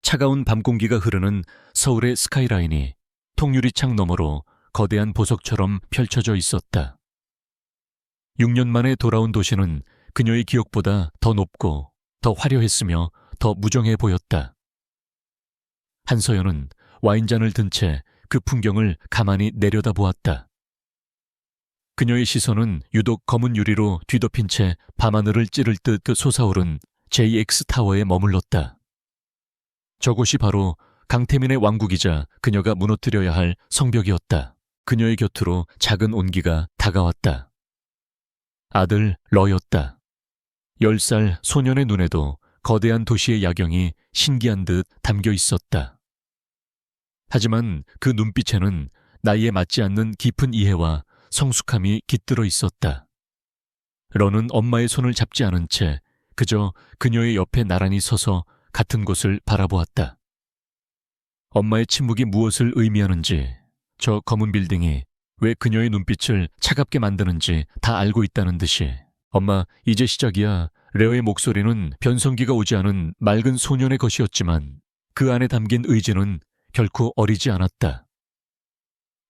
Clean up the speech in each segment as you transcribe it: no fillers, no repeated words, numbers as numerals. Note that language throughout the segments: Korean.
차가운 밤 공기가 흐르는 서울의 스카이라인이 통유리창 너머로 거대한 보석처럼 펼쳐져 있었다. 6년 만에 돌아온 도시는 그녀의 기억보다 더 높고 더 화려했으며 더 무정해 보였다. 한서연은 와인잔을 든 채 그 풍경을 가만히 내려다보았다. 그녀의 시선은 유독 검은 유리로 뒤덮인 채 밤하늘을 찌를 듯 솟아오른 JX타워에 머물렀다. 저곳이 바로 강태민의 왕국이자 그녀가 무너뜨려야 할 성벽이었다. 그녀의 곁으로 작은 온기가 다가왔다. 아들 러였다. 10살 소년의 눈에도 거대한 도시의 야경이 신기한 듯 담겨 있었다. 하지만 그 눈빛에는 나이에 맞지 않는 깊은 이해와 성숙함이 깃들어 있었다. 러는 엄마의 손을 잡지 않은 채 그저 그녀의 옆에 나란히 서서 같은 곳을 바라보았다. 엄마의 침묵이 무엇을 의미하는지, 저 검은 빌딩이 왜 그녀의 눈빛을 차갑게 만드는지 다 알고 있다는 듯이 엄마, 이제 시작이야. 레오의 목소리는 변성기가 오지 않은 맑은 소년의 것이었지만 그 안에 담긴 의지는 결코 어리지 않았다.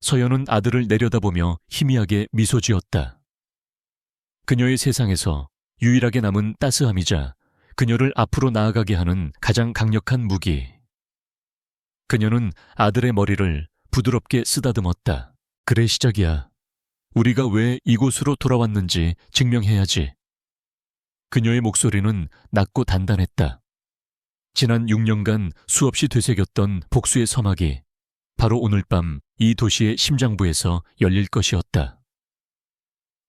서연은 아들을 내려다보며 희미하게 미소 지었다. 그녀의 세상에서 유일하게 남은 따스함이자 그녀를 앞으로 나아가게 하는 가장 강력한 무기. 그녀는 아들의 머리를 부드럽게 쓰다듬었다. 그래, 시작이야. 우리가 왜 이곳으로 돌아왔는지 증명해야지. 그녀의 목소리는 낮고 단단했다. 지난 6년간 수없이 되새겼던 복수의 서막이 바로 오늘 밤 이 도시의 심장부에서 열릴 것이었다.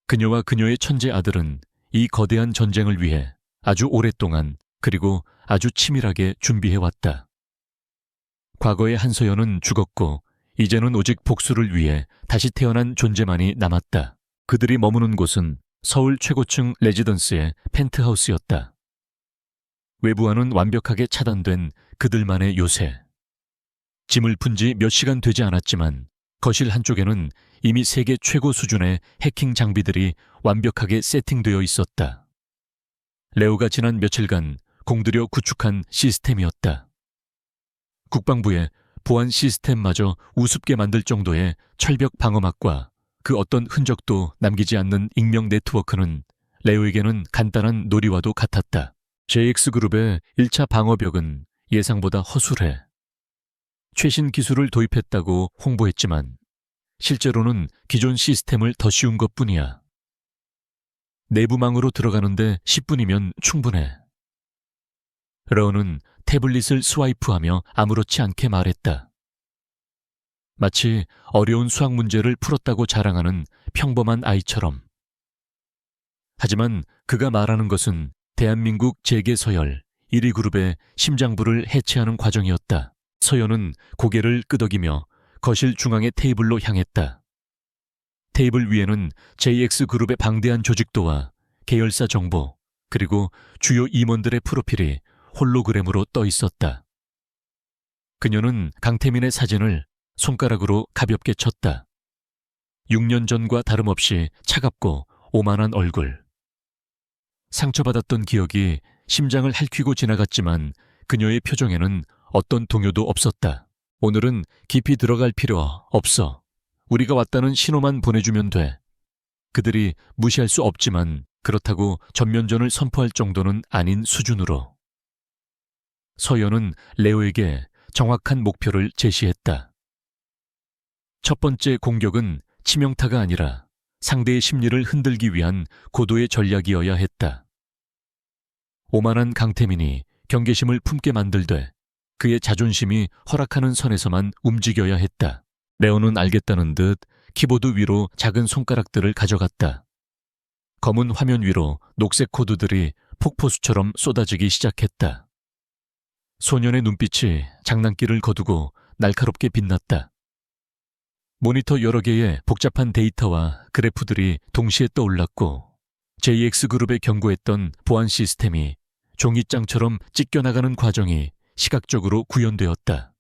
그녀와 그녀의 천재 아들은 이 거대한 전쟁을 위해 아주 오랫동안 그리고 아주 치밀하게 준비해왔다. 과거의 한서연은 죽었고 이제는 오직 복수를 위해 다시 태어난 존재만이 남았다. 그들이 머무는 곳은 서울 최고층 레지던스의 펜트하우스였다. 외부와는 완벽하게 차단된 그들만의 요새. 짐을 푼 지 몇 시간 되지 않았지만 거실 한쪽에는 이미 세계 최고 수준의 해킹 장비들이 완벽하게 세팅되어 있었다. 레오가 지난 며칠간 공들여 구축한 시스템이었다. 국방부의 보안 시스템마저 우습게 만들 정도의 철벽 방어막과 그 어떤 흔적도 남기지 않는 익명 네트워크는 레오에게는 간단한 놀이와도 같았다. JX그룹의 1차 방어벽은 예상보다 허술해. 최신 기술을 도입했다고 홍보했지만 실제로는 기존 시스템을 더 씌운 것뿐이야. 내부망으로 들어가는데 10분이면 충분해. 러는 태블릿을 스와이프하며 아무렇지 않게 말했다. 마치 어려운 수학 문제를 풀었다고 자랑하는 평범한 아이처럼. 하지만 그가 말하는 것은 대한민국 재계서열 1위 그룹의 심장부를 해체하는 과정이었다. 서연은 고개를 끄덕이며 거실 중앙의 테이블로 향했다. 테이블 위에는 JX그룹의 방대한 조직도와 계열사 정보, 그리고 주요 임원들의 프로필이 홀로그램으로 떠 있었다. 그녀는 강태민의 사진을 손가락으로 가볍게 쳤다. 6년 전과 다름없이 차갑고 오만한 얼굴. 상처받았던 기억이 심장을 핥히고 지나갔지만 그녀의 표정에는 어떤 동요도 없었다. 오늘은 깊이 들어갈 필요 없어. 우리가 왔다는 신호만 보내주면 돼. 그들이 무시할 수 없지만 그렇다고 전면전을 선포할 정도는 아닌 수준으로. 서연은 레오에게 정확한 목표를 제시했다. 첫 번째 공격은 치명타가 아니라 상대의 심리를 흔들기 위한 고도의 전략이어야 했다. 오만한 강태민이 경계심을 품게 만들되 그의 자존심이 허락하는 선에서만 움직여야 했다. 레오는 알겠다는 듯 키보드 위로 작은 손가락들을 가져갔다. 검은 화면 위로 녹색 코드들이 폭포수처럼 쏟아지기 시작했다. 소년의 눈빛이 장난기를 거두고 날카롭게 빛났다. 모니터 여러 개의 복잡한 데이터와 그래프들이 동시에 떠올랐고 JX그룹에 경고했던 보안 시스템이 종이장처럼 찢겨나가는 과정이 시각적으로 구현되었다.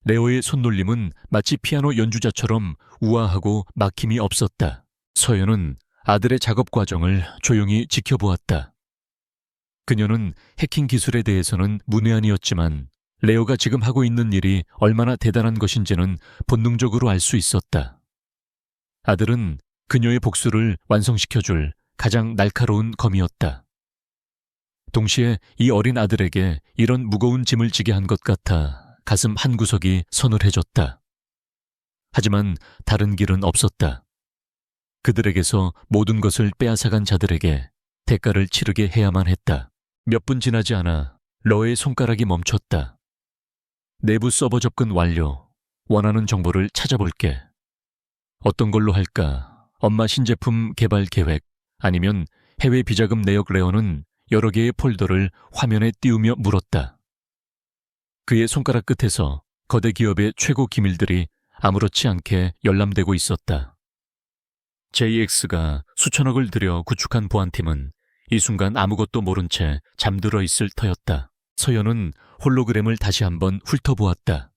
레오의 손놀림은 마치 피아노 연주자처럼 우아하고 막힘이 없었다. 서연은 아들의 작업 과정을 조용히 지켜보았다. 그녀는 해킹 기술에 대해서는 문외한이었지만 레오가 지금 하고 있는 일이 얼마나 대단한 것인지는 본능적으로 알 수 있었다. 아들은 그녀의 복수를 완성시켜줄 가장 날카로운 검이었다. 동시에 이 어린 아들에게 이런 무거운 짐을 지게 한 것 같아 가슴 한구석이 서늘해졌다. 하지만 다른 길은 없었다. 그들에게서 모든 것을 빼앗아간 자들에게 대가를 치르게 해야만 했다. 몇 분 지나지 않아 러의 손가락이 멈췄다. 내부 서버 접근 완료. 원하는 정보를 찾아볼게. 어떤 걸로 할까? 엄마 신제품 개발 계획, 아니면 해외 비자금 내역. 레오는 여러 개의 폴더를 화면에 띄우며 물었다. 그의 손가락 끝에서 거대 기업의 최고 기밀들이 아무렇지 않게 열람되고 있었다. JX가 수천억을 들여 구축한 보안팀은 이 순간 아무것도 모른 채 잠들어 있을 터였다. 서연은 홀로그램을 다시 한번 훑어보았다.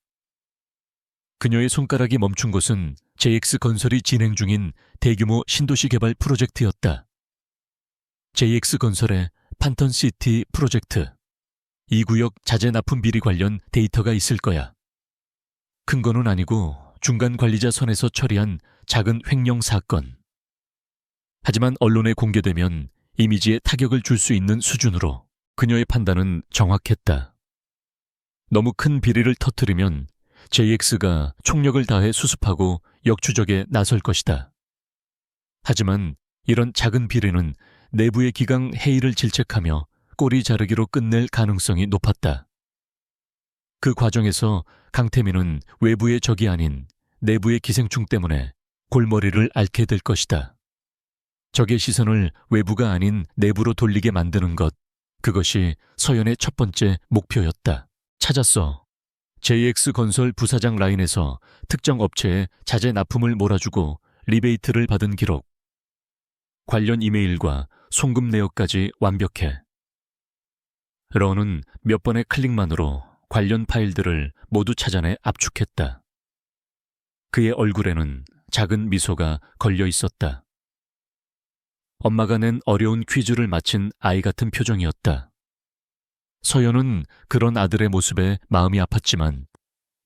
그녀의 손가락이 멈춘 곳은 JX 건설이 진행 중인 대규모 신도시 개발 프로젝트였다. JX 건설의 판턴시티 프로젝트. 이 구역 자재 납품 비리 관련 데이터가 있을 거야. 큰 거는 아니고 중간 관리자 선에서 처리한 작은 횡령 사건. 하지만 언론에 공개되면 이미지에 타격을 줄 수 있는 수준으로 그녀의 판단은 정확했다. 너무 큰 비리를 터뜨리면 JX가 총력을 다해 수습하고 역추적에 나설 것이다. 하지만 이런 작은 비리는 내부의 기강 해이를 질책하며 꼬리 자르기로 끝낼 가능성이 높았다. 그 과정에서 강태민은 외부의 적이 아닌 내부의 기생충 때문에 골머리를 앓게 될 것이다. 적의 시선을 외부가 아닌 내부로 돌리게 만드는 것, 그것이 서연의 첫 번째 목표였다. 찾았어. JX 건설 부사장 라인에서 특정 업체에 자재 납품을 몰아주고 리베이트를 받은 기록. 관련 이메일과 송금 내역까지 완벽해. 러는 몇 번의 클릭만으로 관련 파일들을 모두 찾아내 압축했다. 그의 얼굴에는 작은 미소가 걸려 있었다. 엄마가 낸 어려운 퀴즈를 마친 아이 같은 표정이었다. 서연은 그런 아들의 모습에 마음이 아팠지만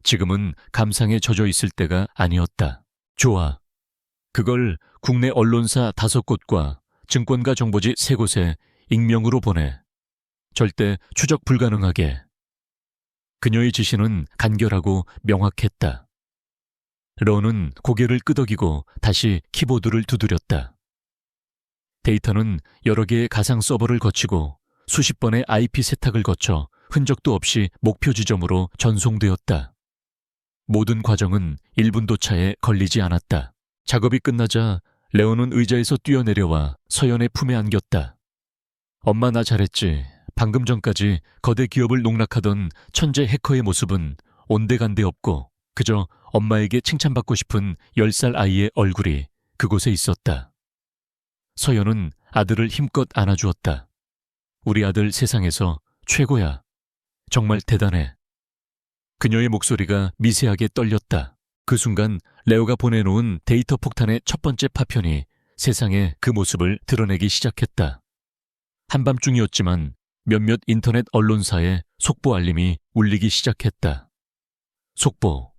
지금은 감상에 젖어 있을 때가 아니었다. 좋아. 그걸 국내 언론사 5곳과 증권가 정보지 3곳에 익명으로 보내. 절대 추적 불가능하게. 그녀의 지시는 간결하고 명확했다. 러는 고개를 끄덕이고 다시 키보드를 두드렸다. 데이터는 여러 개의 가상 서버를 거치고 수십 번의 IP 세탁을 거쳐 흔적도 없이 목표 지점으로 전송되었다. 모든 과정은 1분도 차에 걸리지 않았다. 작업이 끝나자 레오는 의자에서 뛰어내려와 서연의 품에 안겼다. 엄마, 나 잘했지. 방금 전까지 거대 기업을 농락하던 천재 해커의 모습은 온데간데 없고 그저 엄마에게 칭찬받고 싶은 10살 아이의 얼굴이 그곳에 있었다. 서연은 아들을 힘껏 안아주었다. 우리 아들 세상에서 최고야. 정말 대단해. 그녀의 목소리가 미세하게 떨렸다. 그 순간 레오가 보내놓은 데이터 폭탄의 첫 번째 파편이 세상에 그 모습을 드러내기 시작했다. 한밤중이었지만 몇몇 인터넷 언론사의 속보 알림이 울리기 시작했다. 속보.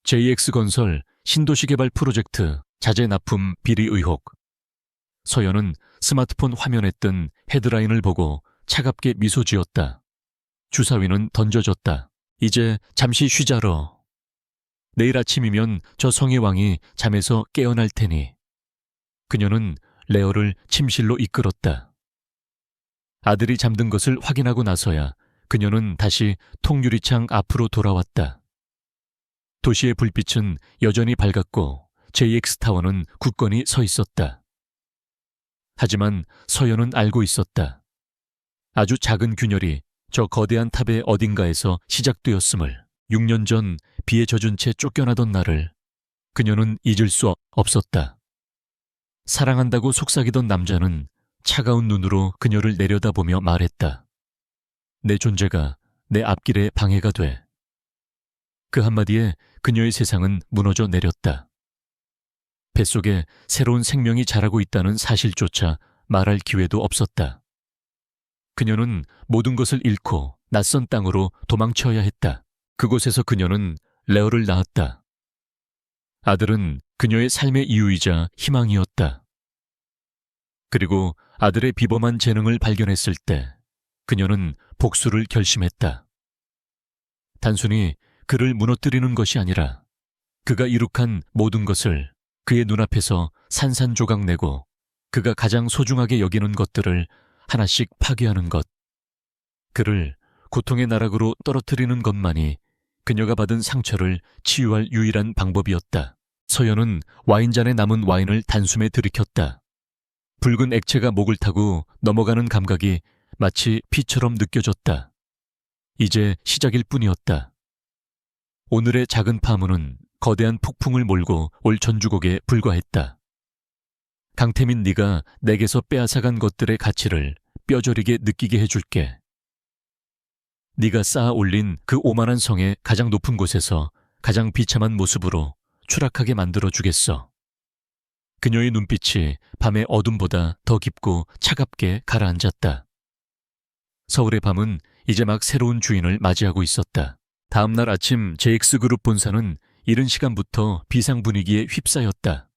JX건설 신도시 개발 프로젝트 자재 납품 비리 의혹. 서연은 스마트폰 화면에 뜬 헤드라인을 보고 차갑게 미소 지었다. 주사위는 던져졌다. 이제 잠시 쉬자러. 내일 아침이면 저 성의 왕이 잠에서 깨어날 테니. 그녀는 레어를 침실로 이끌었다. 아들이 잠든 것을 확인하고 나서야 그녀는 다시 통유리창 앞으로 돌아왔다. 도시의 불빛은 여전히 밝았고 JX타워는 굳건히 서 있었다. 하지만 서연은 알고 있었다. 아주 작은 균열이 저 거대한 탑의 어딘가에서 시작되었음을. 6년 전 비에 젖은 채 쫓겨나던 날을 그녀는 잊을 수 없었다. 사랑한다고 속삭이던 남자는 차가운 눈으로 그녀를 내려다보며 말했다. 내 존재가 내 앞길에 방해가 돼. 그 한마디에 그녀의 세상은 무너져 내렸다. 뱃속에 새로운 생명이 자라고 있다는 사실조차 말할 기회도 없었다. 그녀는 모든 것을 잃고 낯선 땅으로 도망쳐야 했다. 그곳에서 그녀는 레어를 낳았다. 아들은 그녀의 삶의 이유이자 희망이었다. 그리고 아들의 비범한 재능을 발견했을 때 그녀는 복수를 결심했다. 단순히 그를 무너뜨리는 것이 아니라 그가 이룩한 모든 것을 그의 눈앞에서 산산조각 내고 그가 가장 소중하게 여기는 것들을 하나씩 파괴하는 것. 그를 고통의 나락으로 떨어뜨리는 것만이 그녀가 받은 상처를 치유할 유일한 방법이었다. 서연은 와인잔에 남은 와인을 단숨에 들이켰다. 붉은 액체가 목을 타고 넘어가는 감각이 마치 피처럼 느껴졌다. 이제 시작일 뿐이었다. 오늘의 작은 파문은 거대한 폭풍을 몰고 올 전주곡에 불과했다. 강태민, 네가 내게서 빼앗아간 것들의 가치를 뼈저리게 느끼게 해줄게. 네가 쌓아 올린 그 오만한 성의 가장 높은 곳에서 가장 비참한 모습으로 추락하게 만들어주겠어. 그녀의 눈빛이 밤의 어둠보다 더 깊고 차갑게 가라앉았다. 서울의 밤은 이제 막 새로운 주인을 맞이하고 있었다. 다음 날 아침 JX그룹 본사는 이른 시간부터 비상 분위기에 휩싸였다.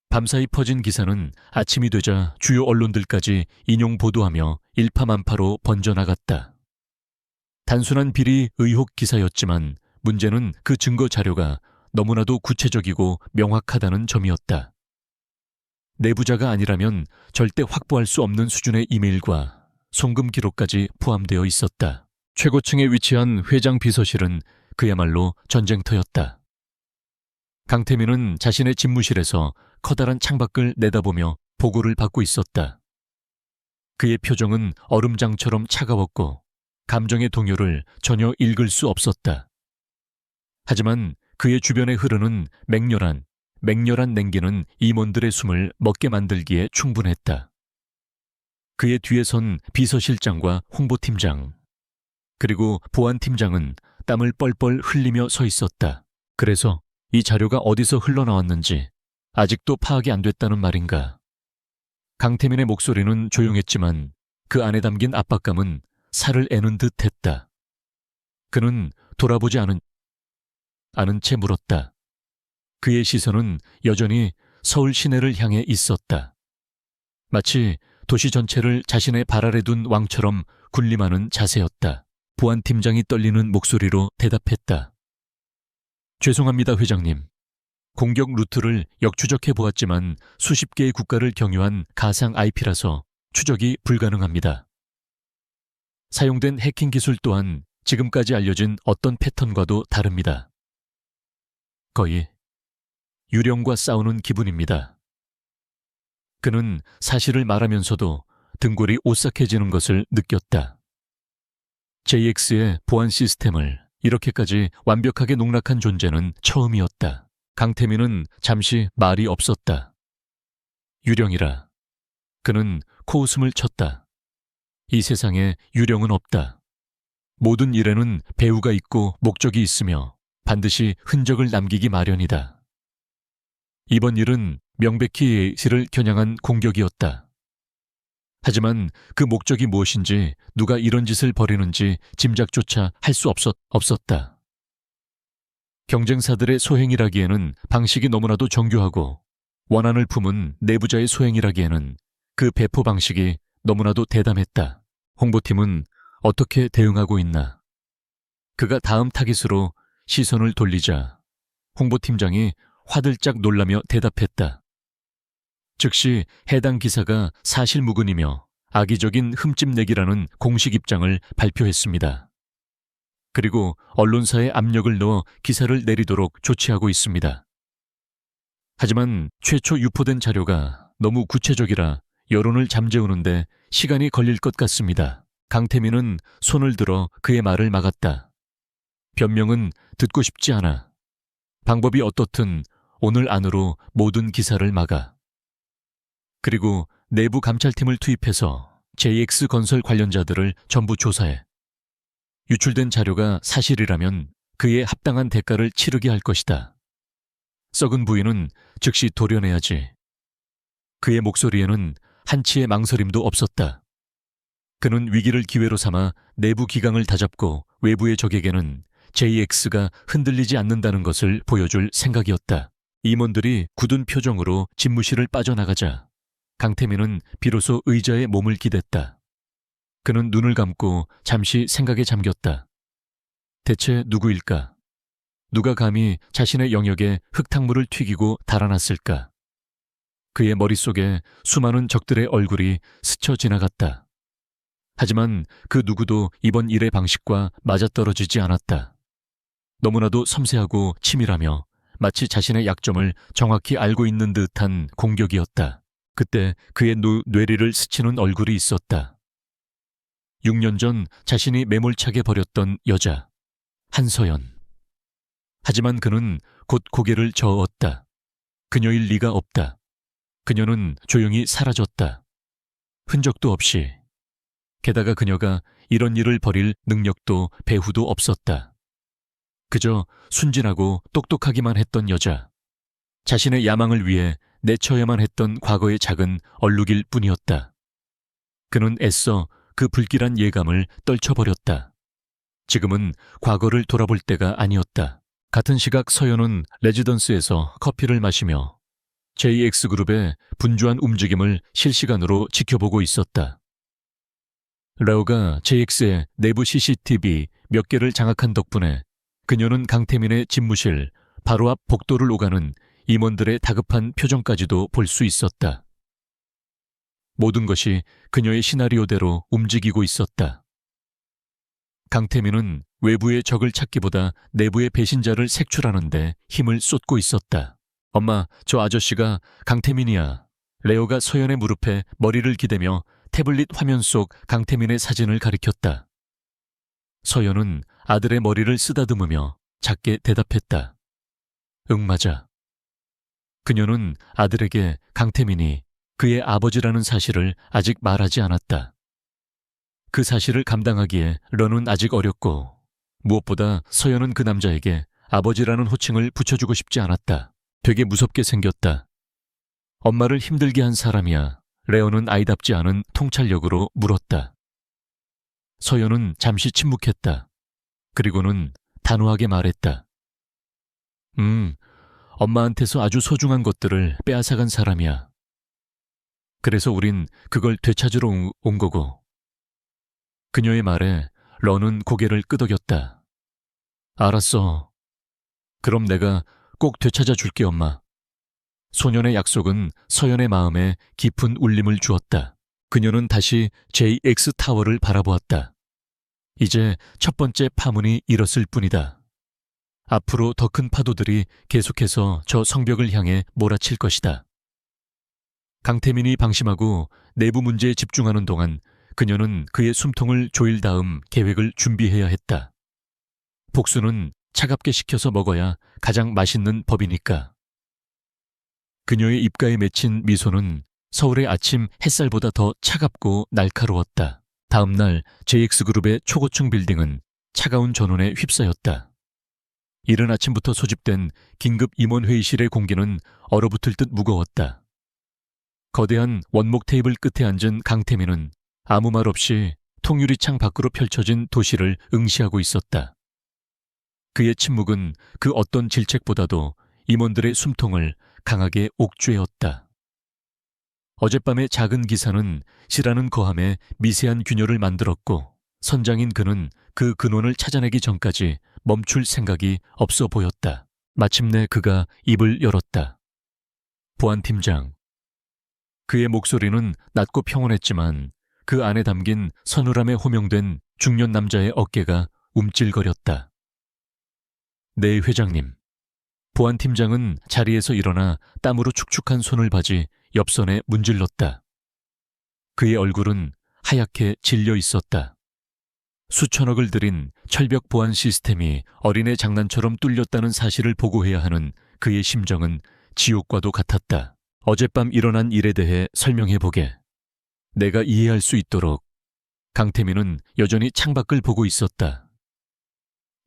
밤사이 퍼진 기사는 아침이 되자 주요 언론들까지 인용 보도하며 일파만파로 번져나갔다. 단순한 비리 의혹 기사였지만 문제는 그 증거 자료가 너무나도 구체적이고 명확하다는 점이었다. 내부자가 아니라면 절대 확보할 수 없는 수준의 이메일과 송금 기록까지 포함되어 있었다. 최고층에 위치한 회장 비서실은 그야말로 전쟁터였다. 강태민은 자신의 집무실에서 커다란 창밖을 내다보며 보고를 받고 있었다. 그의 표정은 얼음장처럼 차가웠고 감정의 동요를 전혀 읽을 수 없었다. 하지만 그의 주변에 흐르는 맹렬한 냉기는 임원들의 숨을 먹게 만들기에 충분했다. 그의 뒤에 선 비서실장과 홍보팀장, 그리고 보안팀장은 땀을 뻘뻘 흘리며 서 있었다. 그래서 이 자료가 어디서 흘러나왔는지 아직도 파악이 안 됐다는 말인가. 강태민의 목소리는 조용했지만 그 안에 담긴 압박감은 살을 애는 듯 했다. 그는 돌아보지 않은 채 물었다. 그의 시선은 여전히 서울 시내를 향해 있었다. 마치 도시 전체를 자신의 발 아래 둔 왕처럼 군림하는 자세였다. 보안팀장이 떨리는 목소리로 대답했다. 죄송합니다, 회장님. 공격 루트를 역추적해 보았지만 수십 개의 국가를 경유한 가상 IP라서 추적이 불가능합니다. 사용된 해킹 기술 또한 지금까지 알려진 어떤 패턴과도 다릅니다. 거의 유령과 싸우는 기분입니다. 그는 사실을 말하면서도 등골이 오싹해지는 것을 느꼈다. JX의 보안 시스템을 이렇게까지 완벽하게 농락한 존재는 처음이었다. 강태민은 잠시 말이 없었다. 유령이라. 그는 코웃음을 쳤다. 이 세상에 유령은 없다. 모든 일에는 배우가 있고 목적이 있으며 반드시 흔적을 남기기 마련이다. 이번 일은 명백히 시를 겨냥한 공격이었다. 하지만 그 목적이 무엇인지, 누가 이런 짓을 벌이는지 짐작조차 할 수 없었다. 경쟁사들의 소행이라기에는 방식이 너무나도 정교하고, 원한을 품은 내부자의 소행이라기에는 그 배포 방식이 너무나도 대담했다. 홍보팀은 어떻게 대응하고 있나? 그가 다음 타깃으로 시선을 돌리자 홍보팀장이 화들짝 놀라며 대답했다. 즉시 해당 기사가 사실무근이며 악의적인 흠집내기라는 공식 입장을 발표했습니다. 그리고 언론사에 압력을 넣어 기사를 내리도록 조치하고 있습니다. 하지만 최초 유포된 자료가 너무 구체적이라 여론을 잠재우는데 시간이 걸릴 것 같습니다. 강태민은 손을 들어 그의 말을 막았다. 변명은 듣고 싶지 않아. 방법이 어떻든 오늘 안으로 모든 기사를 막아. 그리고 내부 감찰팀을 투입해서 JX건설 관련자들을 전부 조사해. 유출된 자료가 사실이라면 그에 합당한 대가를 치르게 할 것이다. 썩은 부인은 즉시 도려내야지. 그의 목소리에는 한치의 망설임도 없었다. 그는 위기를 기회로 삼아 내부 기강을 다잡고 외부의 적에게는 JX가 흔들리지 않는다는 것을 보여줄 생각이었다. 임원들이 굳은 표정으로 집무실을 빠져나가자 강태민은 비로소 의자에 몸을 기댔다. 그는 눈을 감고 잠시 생각에 잠겼다. 대체 누구일까? 누가 감히 자신의 영역에 흙탕물을 튀기고 달아났을까? 그의 머릿속에 수많은 적들의 얼굴이 스쳐 지나갔다. 하지만 그 누구도 이번 일의 방식과 맞아떨어지지 않았다. 너무나도 섬세하고 치밀하며 마치 자신의 약점을 정확히 알고 있는 듯한 공격이었다. 그때 그의 뇌리를 스치는 얼굴이 있었다. 6년 전 자신이 매몰차게 버렸던 여자, 한서연. 하지만 그는 곧 고개를 저었다. 그녀일 리가 없다. 그녀는 조용히 사라졌다. 흔적도 없이. 게다가 그녀가 이런 일을 벌일 능력도 배후도 없었다. 그저 순진하고 똑똑하기만 했던 여자. 자신의 야망을 위해 내쳐야만 했던 과거의 작은 얼룩일 뿐이었다. 그는 애써 그 불길한 예감을 떨쳐버렸다. 지금은 과거를 돌아볼 때가 아니었다. 같은 시각 서연은 레지던스에서 커피를 마시며 JX그룹의 분주한 움직임을 실시간으로 지켜보고 있었다. 레오가 JX의 내부 CCTV 몇 개를 장악한 덕분에 그녀는 강태민의 집무실 바로 앞 복도를 오가는 임원들의 다급한 표정까지도 볼 수 있었다. 모든 것이 그녀의 시나리오대로 움직이고 있었다. 강태민은 외부의 적을 찾기보다 내부의 배신자를 색출하는 데 힘을 쏟고 있었다. 엄마, 저 아저씨가 강태민이야. 레오가 서연의 무릎에 머리를 기대며 태블릿 화면 속 강태민의 사진을 가리켰다. 서연은 아들의 머리를 쓰다듬으며 작게 대답했다. 응, 맞아. 그녀는 아들에게 강태민이 그의 아버지라는 사실을 아직 말하지 않았다. 그 사실을 감당하기에 런은 아직 어렸고 무엇보다 서연은 그 남자에게 아버지라는 호칭을 붙여주고 싶지 않았다. 되게 무섭게 생겼다. 엄마를 힘들게 한 사람이야. 레오는 아이답지 않은 통찰력으로 물었다. 서연은 잠시 침묵했다. 그리고는 단호하게 말했다. 엄마한테서 아주 소중한 것들을 빼앗아간 사람이야. 그래서 우린 그걸 되찾으러 온 거고. 그녀의 말에 런은 고개를 끄덕였다. 알았어. 그럼 내가 꼭 되찾아 줄게, 엄마. 소년의 약속은 서연의 마음에 깊은 울림을 주었다. 그녀는 다시 JX 타워를 바라보았다. 이제 첫 번째 파문이 일었을 뿐이다. 앞으로 더 큰 파도들이 계속해서 저 성벽을 향해 몰아칠 것이다. 강태민이 방심하고 내부 문제에 집중하는 동안 그녀는 그의 숨통을 조일 다음 계획을 준비해야 했다. 복수는 차갑게 식혀서 먹어야 가장 맛있는 법이니까. 그녀의 입가에 맺힌 미소는 서울의 아침 햇살보다 더 차갑고 날카로웠다. 다음 날 JX그룹의 초고층 빌딩은 차가운 전원에 휩싸였다. 이른 아침부터 소집된 긴급 임원회의실의 공기는 얼어붙을 듯 무거웠다. 거대한 원목 테이블 끝에 앉은 강태민은 아무 말 없이 통유리창 밖으로 펼쳐진 도시를 응시하고 있었다. 그의 침묵은 그 어떤 질책보다도 임원들의 숨통을 강하게 옥죄었다. 어젯밤의 작은 기사는 시라는 거함에 미세한 균열을 만들었고 선장인 그는 그 근원을 찾아내기 전까지 멈출 생각이 없어 보였다. 마침내 그가 입을 열었다. 보안팀장. 그의 목소리는 낮고 평온했지만 그 안에 담긴 서늘함에 호명된 중년 남자의 어깨가 움찔거렸다. 네, 회장님. 보안팀장은 자리에서 일어나 땀으로 축축한 손을 바지 옆선에 문질렀다. 그의 얼굴은 하얗게 질려 있었다. 수천억을 들인 철벽 보안 시스템이 어린애 장난처럼 뚫렸다는 사실을 보고해야 하는 그의 심정은 지옥과도 같았다. 어젯밤 일어난 일에 대해 설명해보게. 내가 이해할 수 있도록. 강태민은 여전히 창밖을 보고 있었다.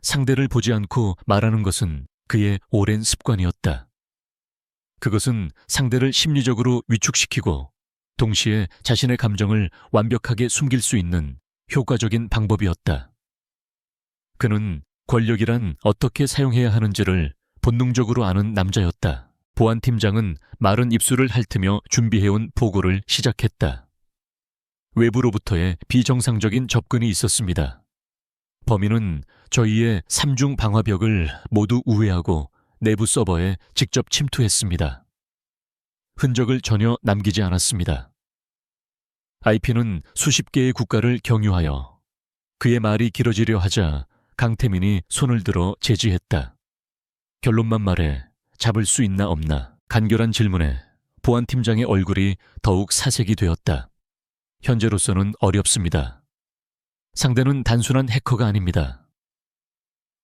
상대를 보지 않고 말하는 것은 그의 오랜 습관이었다. 그것은 상대를 심리적으로 위축시키고 동시에 자신의 감정을 완벽하게 숨길 수 있는 효과적인 방법이었다. 그는 권력이란 어떻게 사용해야 하는지를 본능적으로 아는 남자였다. 보안팀장은 마른 입술을 핥으며 준비해온 보고를 시작했다. 외부로부터의 비정상적인 접근이 있었습니다. 범인은 저희의 3중 방화벽을 모두 우회하고 내부 서버에 직접 침투했습니다. 흔적을 전혀 남기지 않았습니다. IP는 수십 개의 국가를 경유하여 그의 말이 길어지려 하자 강태민이 손을 들어 제지했다. 결론만 말해 잡을 수 있나 없나. 간결한 질문에 보안팀장의 얼굴이 더욱 사색이 되었다. 현재로서는 어렵습니다. 상대는 단순한 해커가 아닙니다.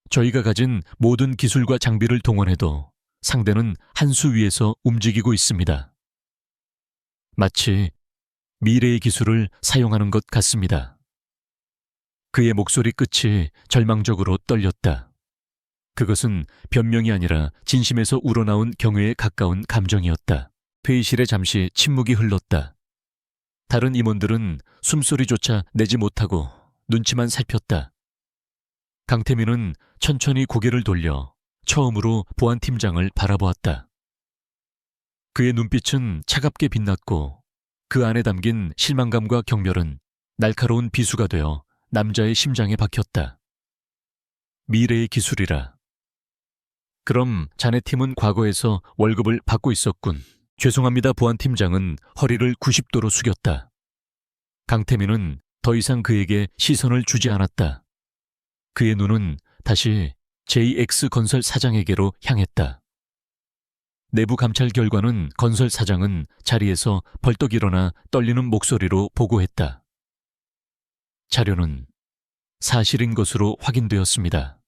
저희가 가진 모든 기술과 장비를 동원해도 상대는 한 수 위에서 움직이고 있습니다. 마치 미래의 기술을 사용하는 것 같습니다. 그의 목소리 끝이 절망적으로 떨렸다. 그것은 변명이 아니라 진심에서 우러나온 경외에 가까운 감정이었다. 회의실에 잠시 침묵이 흘렀다. 다른 임원들은 숨소리조차 내지 못하고 눈치만 살폈다. 강태민은 천천히 고개를 돌려 처음으로 보안팀장을 바라보았다. 그의 눈빛은 차갑게 빛났고 그 안에 담긴 실망감과 경멸은 날카로운 비수가 되어 남자의 심장에 박혔다. 미래의 기술이라. 그럼 자네 팀은 과거에서 월급을 받고 있었군. 죄송합니다. 보안팀장은 허리를 90도로 숙였다. 강태민은 더 이상 그에게 시선을 주지 않았다. 그의 눈은 다시 JX 건설 사장에게로 향했다. 내부 감찰 결과는 건설 사장은 자리에서 벌떡 일어나 떨리는 목소리로 보고했다. 자료는 사실인 것으로 확인되었습니다.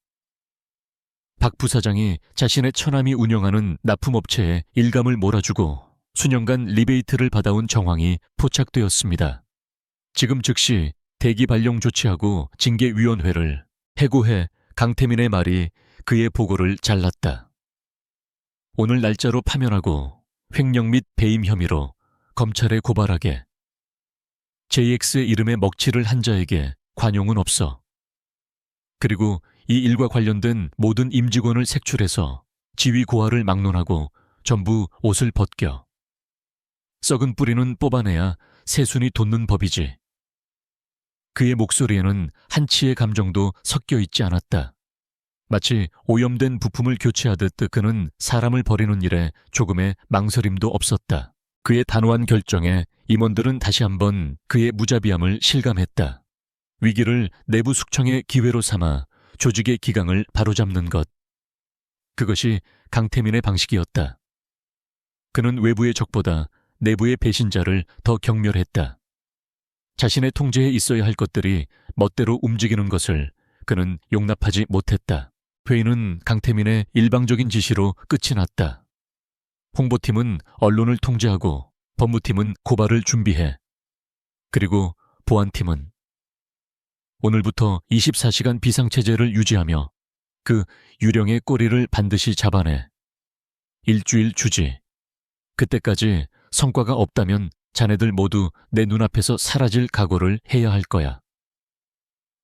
박 부사장이 자신의 처남이 운영하는 납품업체에 일감을 몰아주고 수년간 리베이트를 받아온 정황이 포착되었습니다. 지금 즉시 대기 발령 조치하고 징계위원회를 해고해. 강태민의 말이 그의 보고를 잘랐다. 오늘 날짜로 파면하고 횡령 및 배임 혐의로 검찰에 고발하게. JX의 이름에 먹칠을 한 자에게 관용은 없어. 그리고 이 일과 관련된 모든 임직원을 색출해서 지위 고하를 막론하고 전부 옷을 벗겨. 썩은 뿌리는 뽑아내야 새순이 돋는 법이지. 그의 목소리에는 한치의 감정도 섞여 있지 않았다. 마치 오염된 부품을 교체하듯 그는 사람을 버리는 일에 조금의 망설임도 없었다. 그의 단호한 결정에 임원들은 다시 한번 그의 무자비함을 실감했다. 위기를 내부 숙청의 기회로 삼아 조직의 기강을 바로잡는 것. 그것이 강태민의 방식이었다. 그는 외부의 적보다 내부의 배신자를 더 경멸했다. 자신의 통제에 있어야 할 것들이 멋대로 움직이는 것을 그는 용납하지 못했다. 회의는 강태민의 일방적인 지시로 끝이 났다. 홍보팀은 언론을 통제하고 법무팀은 고발을 준비해. 그리고 보안팀은 오늘부터 24시간 비상체제를 유지하며 그 유령의 꼬리를 반드시 잡아내. 일주일 주지. 그때까지 성과가 없다면 자네들 모두 내 눈앞에서 사라질 각오를 해야 할 거야.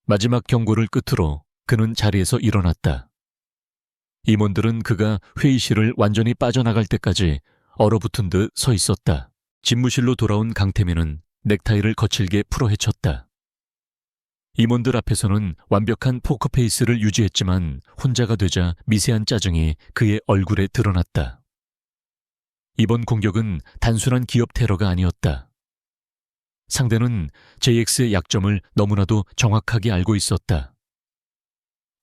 마지막 경고를 끝으로 그는 자리에서 일어났다. 임원들은 그가 회의실을 완전히 빠져나갈 때까지 얼어붙은 듯 서 있었다. 집무실로 돌아온 강태민은 넥타이를 거칠게 풀어헤쳤다. 임원들 앞에서는 완벽한 포커페이스를 유지했지만 혼자가 되자 미세한 짜증이 그의 얼굴에 드러났다. 이번 공격은 단순한 기업 테러가 아니었다. 상대는 JX의 약점을 너무나도 정확하게 알고 있었다.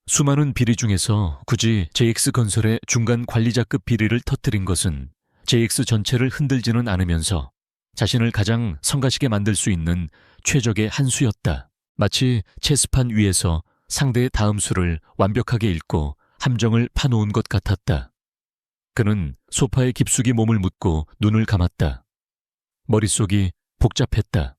수많은 비리 중에서 굳이 JX건설의 중간 관리자급 비리를 터뜨린 것은 JX 전체를 흔들지는 않으면서 자신을 가장 성가시게 만들 수 있는 최적의 한 수였다. 마치 체스판 위에서 상대의 다음 수를 완벽하게 읽고 함정을 파놓은 것 같았다. 그는 소파에 깊숙이 몸을 묻고 눈을 감았다. 머릿속이 복잡했다.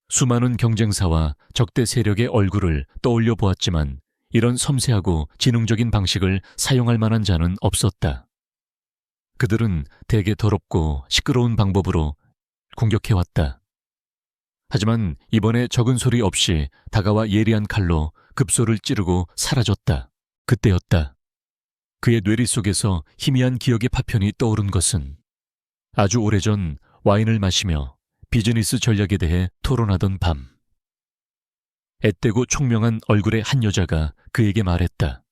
수많은 경쟁사와 적대 세력의 얼굴을 떠올려 보았지만 이런 섬세하고 지능적인 방식을 사용할 만한 자는 없었다. 그들은 대개 더럽고 시끄러운 방법으로 공격해왔다. 하지만 이번에 적은 소리 없이 다가와 예리한 칼로 급소를 찌르고 사라졌다. 그때였다. 그의 뇌리 속에서 희미한 기억의 파편이 떠오른 것은 아주 오래전 와인을 마시며 비즈니스 전략에 대해 토론하던 밤. 앳되고 총명한 얼굴의 한 여자가 그에게 말했다.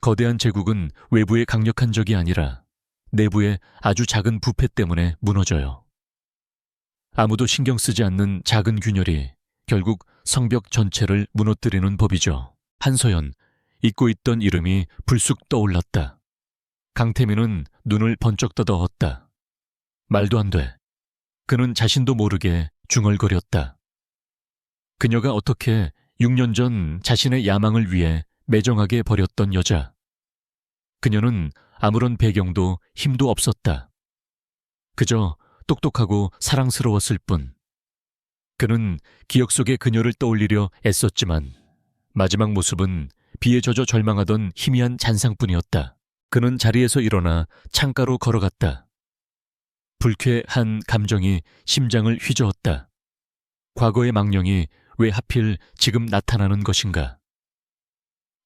거대한 제국은 외부의 강력한 적이 아니라 내부의 아주 작은 부패 때문에 무너져요. 아무도 신경 쓰지 않는 작은 균열이 결국 성벽 전체를 무너뜨리는 법이죠. 한서연, 잊고 있던 이름이 불쑥 떠올랐다. 강태민은 눈을 번쩍 떠다었다. 말도 안 돼. 그는 자신도 모르게 중얼거렸다. 그녀가 어떻게 6년 전 자신의 야망을 위해 매정하게 버렸던 여자. 그녀는 아무런 배경도 힘도 없었다. 그저 똑똑하고 사랑스러웠을 뿐. 그는 기억 속의 그녀를 떠올리려 애썼지만 마지막 모습은 비에 젖어 절망하던 희미한 잔상뿐이었다. 그는 자리에서 일어나 창가로 걸어갔다. 불쾌한 감정이 심장을 휘저었다. 과거의 망령이 왜 하필 지금 나타나는 것인가?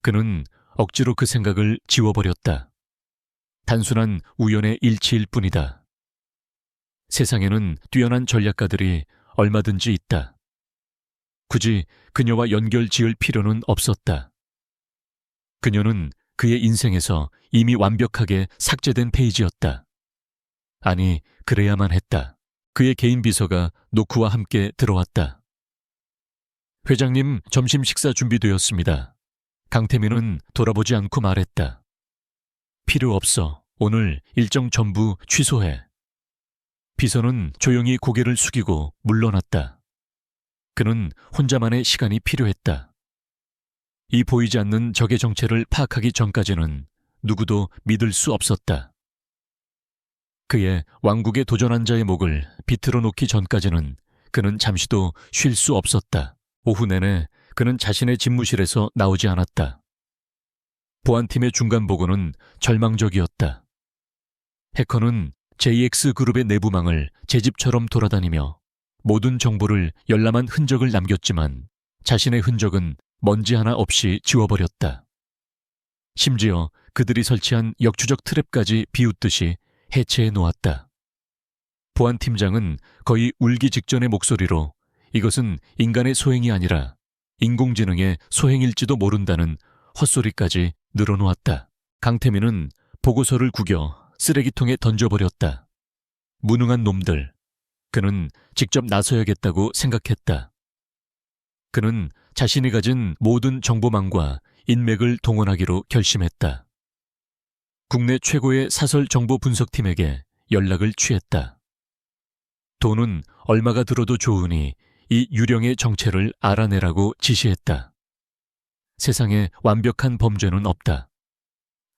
그는 억지로 그 생각을 지워버렸다. 단순한 우연의 일치일 뿐이다. 세상에는 뛰어난 전략가들이 얼마든지 있다. 굳이 그녀와 연결 지을 필요는 없었다. 그녀는 그의 인생에서 이미 완벽하게 삭제된 페이지였다. 아니, 그래야만 했다. 그의 개인 비서가 노크와 함께 들어왔다. 회장님, 점심 식사 준비되었습니다. 강태민은 돌아보지 않고 말했다. 필요 없어. 오늘 일정 전부 취소해. 비서는 조용히 고개를 숙이고 물러났다. 그는 혼자만의 시간이 필요했다. 이 보이지 않는 적의 정체를 파악하기 전까지는 누구도 믿을 수 없었다. 그의 왕국에 도전한 자의 목을 비틀어 놓기 전까지는 그는 잠시도 쉴 수 없었다. 오후 내내 그는 자신의 집무실에서 나오지 않았다. 보안팀의 중간 보고는 절망적이었다. 해커는 JX그룹의 내부망을 제 집처럼 돌아다니며 모든 정보를 열람한 흔적을 남겼지만 자신의 흔적은 먼지 하나 없이 지워버렸다. 심지어 그들이 설치한 역추적 트랩까지 비웃듯이 해체해 놓았다. 보안팀장은 거의 울기 직전의 목소리로 이것은 인간의 소행이 아니라 인공지능의 소행일지도 모른다는 헛소리까지 늘어놓았다. 강태민은 보고서를 구겨 쓰레기통에 던져버렸다. 무능한 놈들. 그는 직접 나서야겠다고 생각했다. 그는 자신이 가진 모든 정보망과 인맥을 동원하기로 결심했다. 국내 최고의 사설 정보 분석팀에게 연락을 취했다. 돈은 얼마가 들어도 좋으니 이 유령의 정체를 알아내라고 지시했다. 세상에 완벽한 범죄는 없다.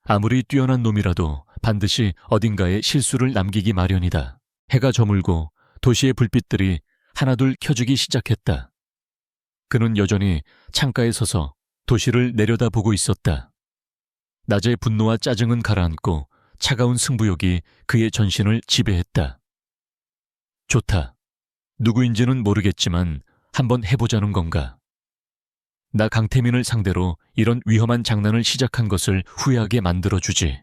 아무리 뛰어난 놈이라도 반드시 어딘가에 실수를 남기기 마련이다. 해가 저물고 도시의 불빛들이 하나둘 켜지기 시작했다. 그는 여전히 창가에 서서 도시를 내려다보고 있었다. 낮의 분노와 짜증은 가라앉고 차가운 승부욕이 그의 전신을 지배했다. 좋다. 누구인지는 모르겠지만 한번 해보자는 건가. 나 강태민을 상대로 이런 위험한 장난을 시작한 것을 후회하게 만들어주지.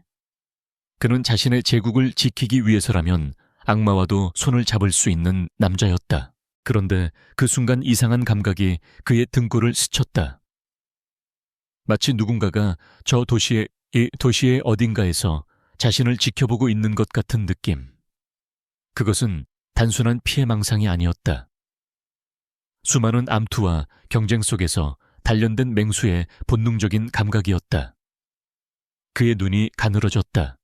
그는 자신의 제국을 지키기 위해서라면 악마와도 손을 잡을 수 있는 남자였다. 그런데 그 순간 이상한 감각이 그의 등골을 스쳤다. 마치 누군가가 저 도시의 어딘가에서 자신을 지켜보고 있는 것 같은 느낌. 그것은 단순한 피해망상이 아니었다. 수많은 암투와 경쟁 속에서 단련된 맹수의 본능적인 감각이었다. 그의 눈이 가늘어졌다.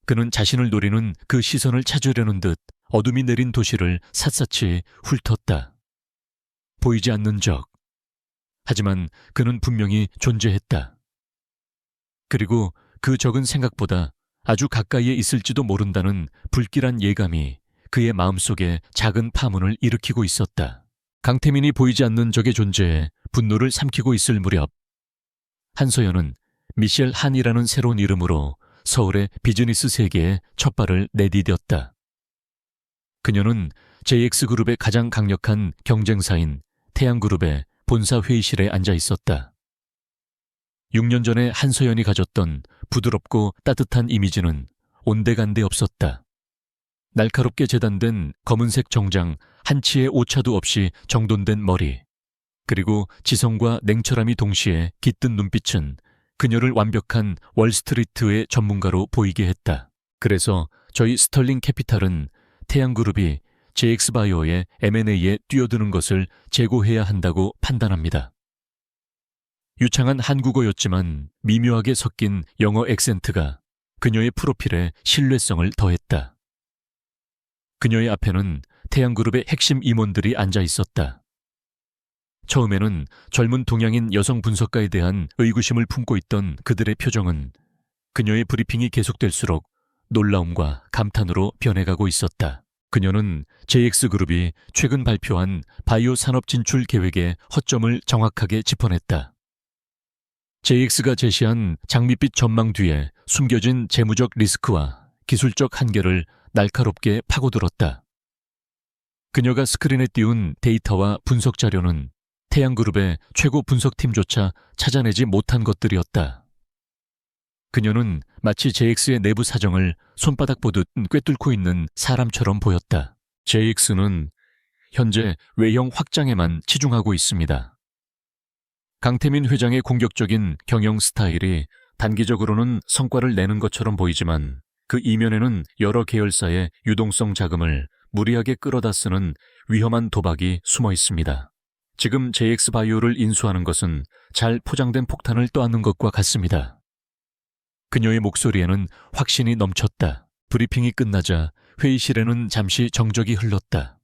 그는 자신을 노리는 그 시선을 찾으려는 듯 어둠이 내린 도시를 샅샅이 훑었다. 보이지 않는 적. 하지만 그는 분명히 존재했다. 그리고 그 적은 생각보다 아주 가까이에 있을지도 모른다는 불길한 예감이 그의 마음속에 작은 파문을 일으키고 있었다. 강태민이 보이지 않는 적의 존재에 분노를 삼키고 있을 무렵 한서연은 미셸 한이라는 새로운 이름으로 서울의 비즈니스 세계에 첫 발을 내디뎠다. 그녀는 JX그룹의 가장 강력한 경쟁사인 태양그룹의 본사 회의실에 앉아 있었다. 6년 전에 한서연이 가졌던 부드럽고 따뜻한 이미지는 온데간데 없었다. 날카롭게 재단된 검은색 정장 한 치의 오차도 없이 정돈된 머리, 그리고 지성과 냉철함이 동시에 깃든 눈빛은 그녀를 완벽한 월스트리트의 전문가로 보이게 했다. 그래서 저희 스털링 캐피탈은 태양그룹이 JX바이오의 M&A에 뛰어드는 것을 재고해야 한다고 판단합니다. 유창한 한국어였지만 미묘하게 섞인 영어 액센트가 그녀의 프로필에 신뢰성을 더했다. 그녀의 앞에는 태양그룹의 핵심 임원들이 앉아 있었다. 처음에는 젊은 동양인 여성 분석가에 대한 의구심을 품고 있던 그들의 표정은 그녀의 브리핑이 계속될수록 놀라움과 감탄으로 변해가고 있었다. 그녀는 JX그룹이 최근 발표한 바이오 산업 진출 계획의 허점을 정확하게 짚어냈다. JX가 제시한 장밋빛 전망 뒤에 숨겨진 재무적 리스크와 기술적 한계를 날카롭게 파고들었다. 그녀가 스크린에 띄운 데이터와 분석 자료는 태양그룹의 최고 분석팀조차 찾아내지 못한 것들이었다. 그녀는 마치 JX의 내부 사정을 손바닥 보듯 꿰뚫고 있는 사람처럼 보였다. JX는 현재 외형 확장에만 치중하고 있습니다. 강태민 회장의 공격적인 경영 스타일이 단기적으로는 성과를 내는 것처럼 보이지만 그 이면에는 여러 계열사의 유동성 자금을 무리하게 끌어다 쓰는 위험한 도박이 숨어 있습니다. 지금 JX바이오를 인수하는 것은 잘 포장된 폭탄을 떠안는 것과 같습니다. 그녀의 목소리에는 확신이 넘쳤다. 브리핑이 끝나자 회의실에는 잠시 정적이 흘렀다.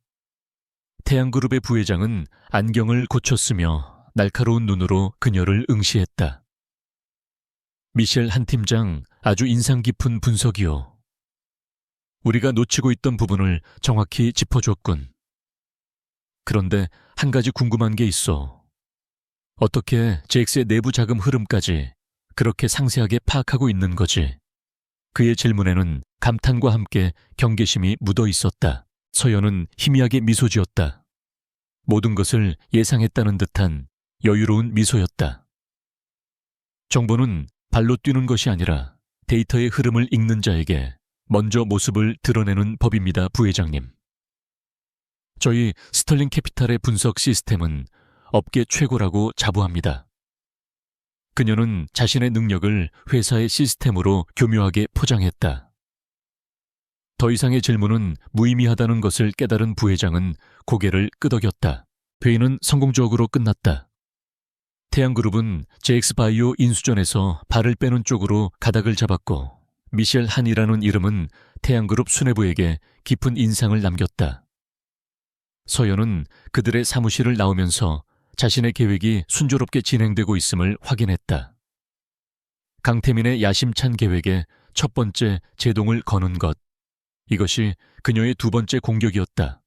태양그룹의 부회장은 안경을 고쳤으며 날카로운 눈으로 그녀를 응시했다. 미셸 한 팀장, 아주 인상 깊은 분석이요. 우리가 놓치고 있던 부분을 정확히 짚어줬군. 그런데 한 가지 궁금한 게 있어. 어떻게 JX의 내부 자금 흐름까지 그렇게 상세하게 파악하고 있는 거지? 그의 질문에는 감탄과 함께 경계심이 묻어 있었다. 서연은 희미하게 미소 지었다. 모든 것을 예상했다는 듯한 여유로운 미소였다. 정보는 발로 뛰는 것이 아니라 데이터의 흐름을 읽는 자에게 먼저 모습을 드러내는 법입니다, 부회장님. 저희 스털링 캐피탈의 분석 시스템은 업계 최고라고 자부합니다. 그녀는 자신의 능력을 회사의 시스템으로 교묘하게 포장했다. 더 이상의 질문은 무의미하다는 것을 깨달은 부회장은 고개를 끄덕였다. 회의는 성공적으로 끝났다. 태양그룹은 JX바이오 인수전에서 발을 빼는 쪽으로 가닥을 잡았고 미셸 한이라는 이름은 태양그룹 수뇌부에게 깊은 인상을 남겼다. 서연은 그들의 사무실을 나오면서 자신의 계획이 순조롭게 진행되고 있음을 확인했다. 강태민의 야심찬 계획에 첫 번째 제동을 거는 것. 이것이 그녀의 두 번째 공격이었다.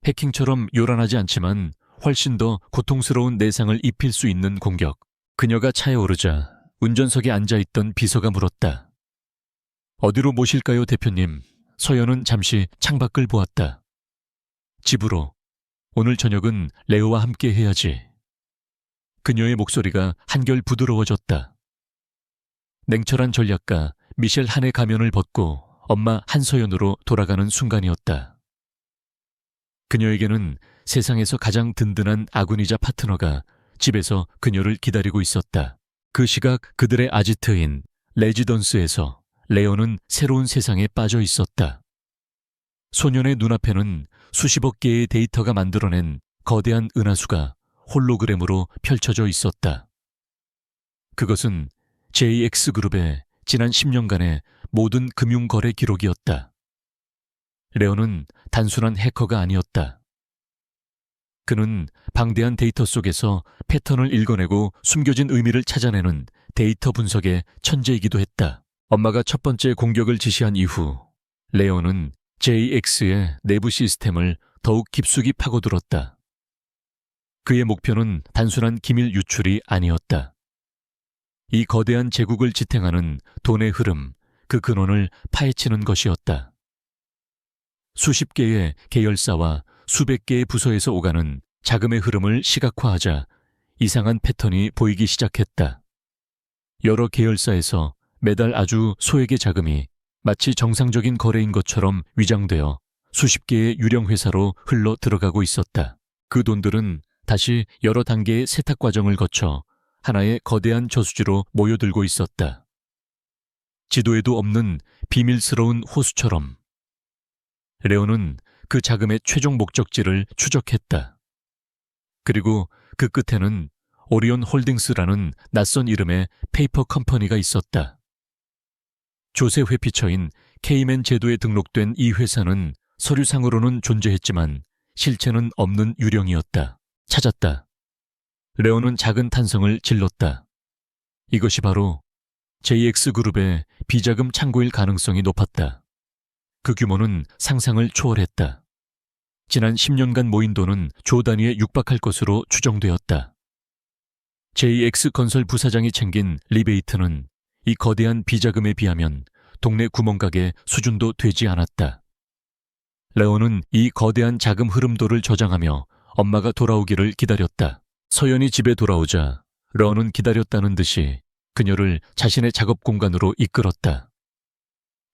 해킹처럼 요란하지 않지만 훨씬 더 고통스러운 내상을 입힐 수 있는 공격. 그녀가 차에 오르자 운전석에 앉아있던 비서가 물었다. 어디로 모실까요, 대표님? 서연은 잠시 창밖을 보았다. 집으로. 오늘 저녁은 레오와 함께 해야지. 그녀의 목소리가 한결 부드러워졌다. 냉철한 전략가 미셸 한의 가면을 벗고 엄마 한서연으로 돌아가는 순간이었다. 그녀에게는 세상에서 가장 든든한 아군이자 파트너가 집에서 그녀를 기다리고 있었다. 그 시각 그들의 아지트인 레지던스에서 레오는 새로운 세상에 빠져 있었다. 소년의 눈앞에는 수십억 개의 데이터가 만들어낸 거대한 은하수가 홀로그램으로 펼쳐져 있었다. 그것은 JX그룹의 지난 10년간의 모든 금융거래 기록이었다. 레오는 단순한 해커가 아니었다. 그는 방대한 데이터 속에서 패턴을 읽어내고 숨겨진 의미를 찾아내는 데이터 분석의 천재이기도 했다. 엄마가 첫 번째 공격을 지시한 이후 레오는 JX의 내부 시스템을 더욱 깊숙이 파고들었다. 그의 목표는 단순한 기밀 유출이 아니었다. 이 거대한 제국을 지탱하는 돈의 흐름, 그 근원을 파헤치는 것이었다. 수십 개의 계열사와 수백 개의 부서에서 오가는 자금의 흐름을 시각화하자 이상한 패턴이 보이기 시작했다. 여러 계열사에서 매달 아주 소액의 자금이 마치 정상적인 거래인 것처럼 위장되어 수십 개의 유령 회사로 흘러 들어가고 있었다. 그 돈들은 다시 여러 단계의 세탁 과정을 거쳐 하나의 거대한 저수지로 모여들고 있었다. 지도에도 없는 비밀스러운 호수처럼. 레오는 그 자금의 최종 목적지를 추적했다. 그리고 그 끝에는 오리온 홀딩스라는 낯선 이름의 페이퍼 컴퍼니가 있었다. 조세 회피처인 케이맨 제도에 등록된 이 회사는 서류상으로는 존재했지만 실체는 없는 유령이었다. 찾았다. 레오는 작은 탄성을 질렀다. 이것이 바로 JX그룹의 비자금 창고일 가능성이 높았다. 그 규모는 상상을 초월했다. 지난 10년간 모인 돈은 조 단위에 육박할 것으로 추정되었다. JX건설 부사장이 챙긴 리베이트는 이 거대한 비자금에 비하면 동네 구멍가게 수준도 되지 않았다. 레오는 이 거대한 자금 흐름도를 저장하며 엄마가 돌아오기를 기다렸다. 서연이 집에 돌아오자 레오는 기다렸다는 듯이 그녀를 자신의 작업 공간으로 이끌었다.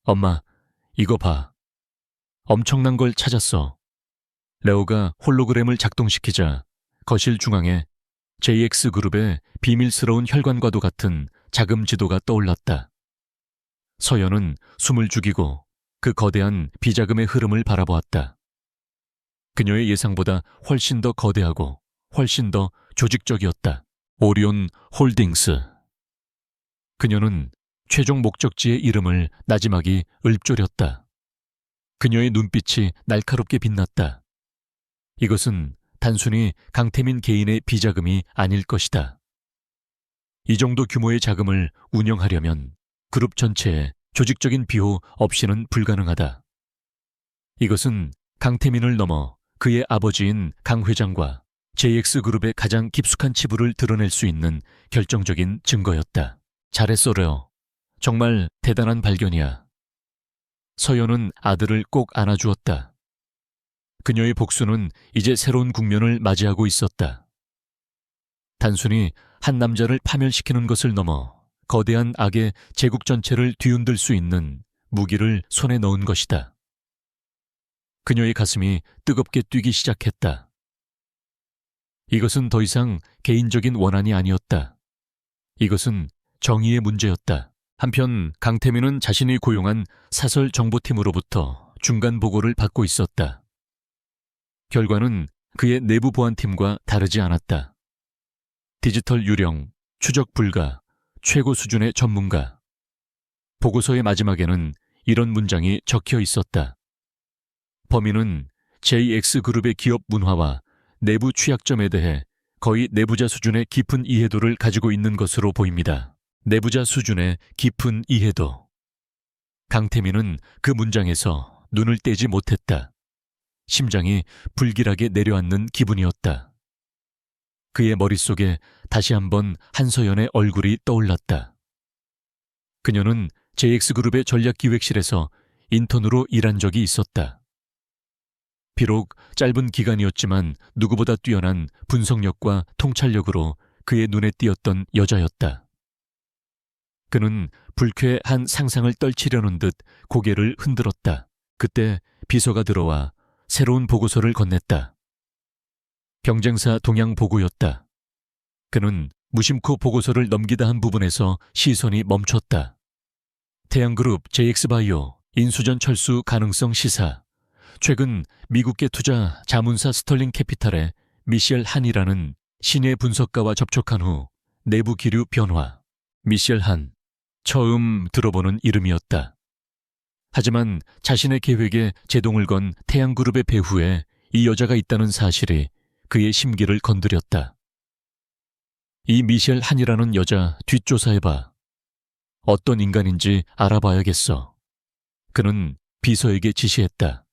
엄마, 이거 봐. 엄청난 걸 찾았어. 레오가 홀로그램을 작동시키자 거실 중앙에 JX그룹의 비밀스러운 혈관과도 같은 자금 지도가 떠올랐다. 서연은 숨을 죽이고 그 거대한 비자금의 흐름을 바라보았다. 그녀의 예상보다 훨씬 더 거대하고 훨씬 더 조직적이었다. 오리온 홀딩스. 그녀는 최종 목적지의 이름을 나지막이 읊조렸다. 그녀의 눈빛이 날카롭게 빛났다. 이것은 단순히 강태민 개인의 비자금이 아닐 것이다. 이 정도 규모의 자금을 운영하려면 그룹 전체에 조직적인 비호 없이는 불가능하다. 이것은 강태민을 넘어 그의 아버지인 강 회장과 JX그룹의 가장 깊숙한 치부를 드러낼 수 있는 결정적인 증거였다. 잘했어, 레오. 정말 대단한 발견이야. 서연은 아들을 꼭 안아주었다. 그녀의 복수는 이제 새로운 국면을 맞이하고 있었다. 단순히 한 남자를 파멸시키는 것을 넘어 거대한 악의 제국 전체를 뒤흔들 수 있는 무기를 손에 넣은 것이다. 그녀의 가슴이 뜨겁게 뛰기 시작했다. 이것은 더 이상 개인적인 원한이 아니었다. 이것은 정의의 문제였다. 한편 강태민은 자신이 고용한 사설 정보팀으로부터 중간 보고를 받고 있었다. 결과는 그의 내부 보안팀과 다르지 않았다. 디지털 유령, 추적 불가, 최고 수준의 전문가. 보고서의 마지막에는 이런 문장이 적혀 있었다. 범인은 JX그룹의 기업 문화와 내부 취약점에 대해 거의 내부자 수준의 깊은 이해도를 가지고 있는 것으로 보입니다. 내부자 수준의 깊은 이해도. 강태민은 그 문장에서 눈을 떼지 못했다. 심장이 불길하게 내려앉는 기분이었다. 그의 머릿속에 다시 한번 한서연의 얼굴이 떠올랐다. 그녀는 JX그룹의 전략기획실에서 인턴으로 일한 적이 있었다. 비록 짧은 기간이었지만 누구보다 뛰어난 분석력과 통찰력으로 그의 눈에 띄었던 여자였다. 그는 불쾌한 상상을 떨치려는 듯 고개를 흔들었다. 그때 비서가 들어와 새로운 보고서를 건넸다. 경쟁사 동향 보고였다. 그는 무심코 보고서를 넘기다 한 부분에서 시선이 멈췄다. 태양그룹 JX바이오 인수전 철수 가능성 시사. 최근 미국계 투자 자문사 스털링 캐피탈의 미셸 한이라는 신예 분석가와 접촉한 후 내부 기류 변화. 미셸 한. 처음 들어보는 이름이었다. 하지만 자신의 계획에 제동을 건 태양그룹의 배후에 이 여자가 있다는 사실이 그의 심기를 건드렸다. 이 미셸 한이라는 여자 뒷조사해봐. 어떤 인간인지 알아봐야겠어. 그는 비서에게 지시했다.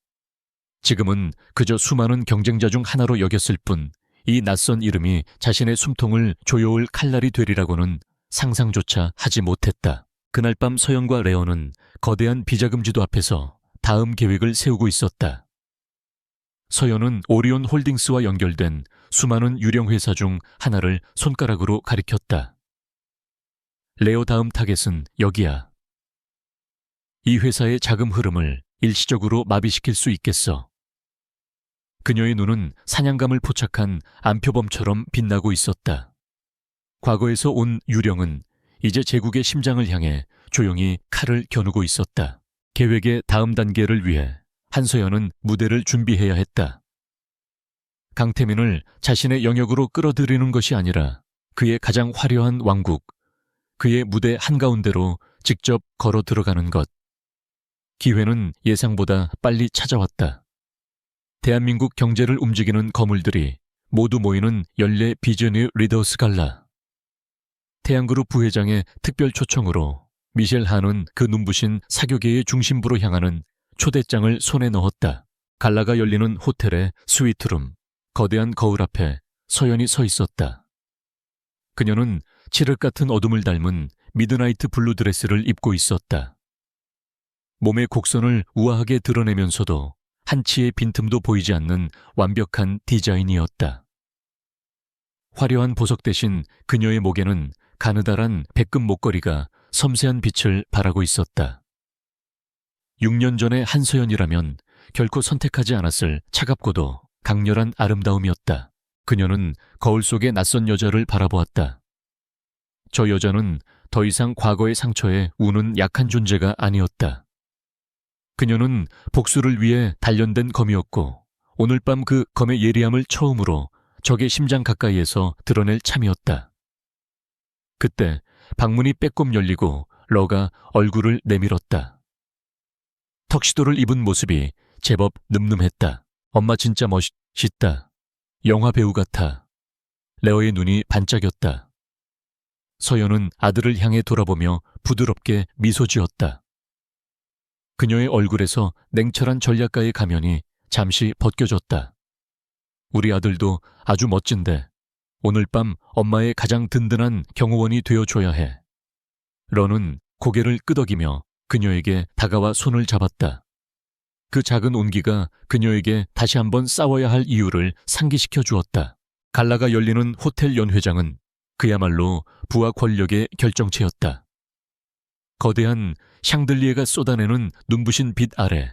지금은 그저 수많은 경쟁자 중 하나로 여겼을 뿐 이 낯선 이름이 자신의 숨통을 조여올 칼날이 되리라고는 상상조차 하지 못했다. 그날 밤 서연과 레오는 거대한 비자금 지도 앞에서 다음 계획을 세우고 있었다. 서연은 오리온 홀딩스와 연결된 수많은 유령 회사 중 하나를 손가락으로 가리켰다. 레오 다음 타겟은 여기야. 이 회사의 자금 흐름을 일시적으로 마비시킬 수 있겠어. 그녀의 눈은 사냥감을 포착한 안표범처럼 빛나고 있었다. 과거에서 온 유령은 이제 제국의 심장을 향해 조용히 칼을 겨누고 있었다. 계획의 다음 단계를 위해 한서연은 무대를 준비해야 했다. 강태민을 자신의 영역으로 끌어들이는 것이 아니라 그의 가장 화려한 왕국, 그의 무대 한가운데로 직접 걸어 들어가는 것. 기회는 예상보다 빨리 찾아왔다. 대한민국 경제를 움직이는 거물들이 모두 모이는 연례 비즈니 리더스 갈라. 태양그룹 부회장의 특별 초청으로 미셸 한은 그 눈부신 사교계의 중심부로 향하는 초대장을 손에 넣었다. 갈라가 열리는 호텔의 스위트룸, 거대한 거울 앞에 서연이 서 있었다. 그녀는 칠흑 같은 어둠을 닮은 미드나이트 블루 드레스를 입고 있었다. 몸의 곡선을 우아하게 드러내면서도 한치의 빈틈도 보이지 않는 완벽한 디자인이었다. 화려한 보석 대신 그녀의 목에는 가느다란 백금 목걸이가 섬세한 빛을 발하고 있었다. 6년 전의 한서연이라면 결코 선택하지 않았을 차갑고도 강렬한 아름다움이었다. 그녀는 거울 속의 낯선 여자를 바라보았다. 저 여자는 더 이상 과거의 상처에 우는 약한 존재가 아니었다. 그녀는 복수를 위해 단련된 검이었고 오늘 밤 그 검의 예리함을 처음으로 적의 심장 가까이에서 드러낼 참이었다. 그때 방문이 빼꼼 열리고 러가 얼굴을 내밀었다. 턱시도를 입은 모습이 제법 늠름했다. 엄마 진짜 멋있다. 영화 배우 같아. 레어의 눈이 반짝였다. 서연은 아들을 향해 돌아보며 부드럽게 미소 지었다. 그녀의 얼굴에서 냉철한 전략가의 가면이 잠시 벗겨졌다. 우리 아들도 아주 멋진데 오늘 밤 엄마의 가장 든든한 경호원이 되어줘야 해. 런은 고개를 끄덕이며 그녀에게 다가와 손을 잡았다. 그 작은 온기가 그녀에게 다시 한번 싸워야 할 이유를 상기시켜 주었다. 갈라가 열리는 호텔 연회장은 그야말로 부와 권력의 결정체였다. 거대한 샹들리에가 쏟아내는 눈부신 빛 아래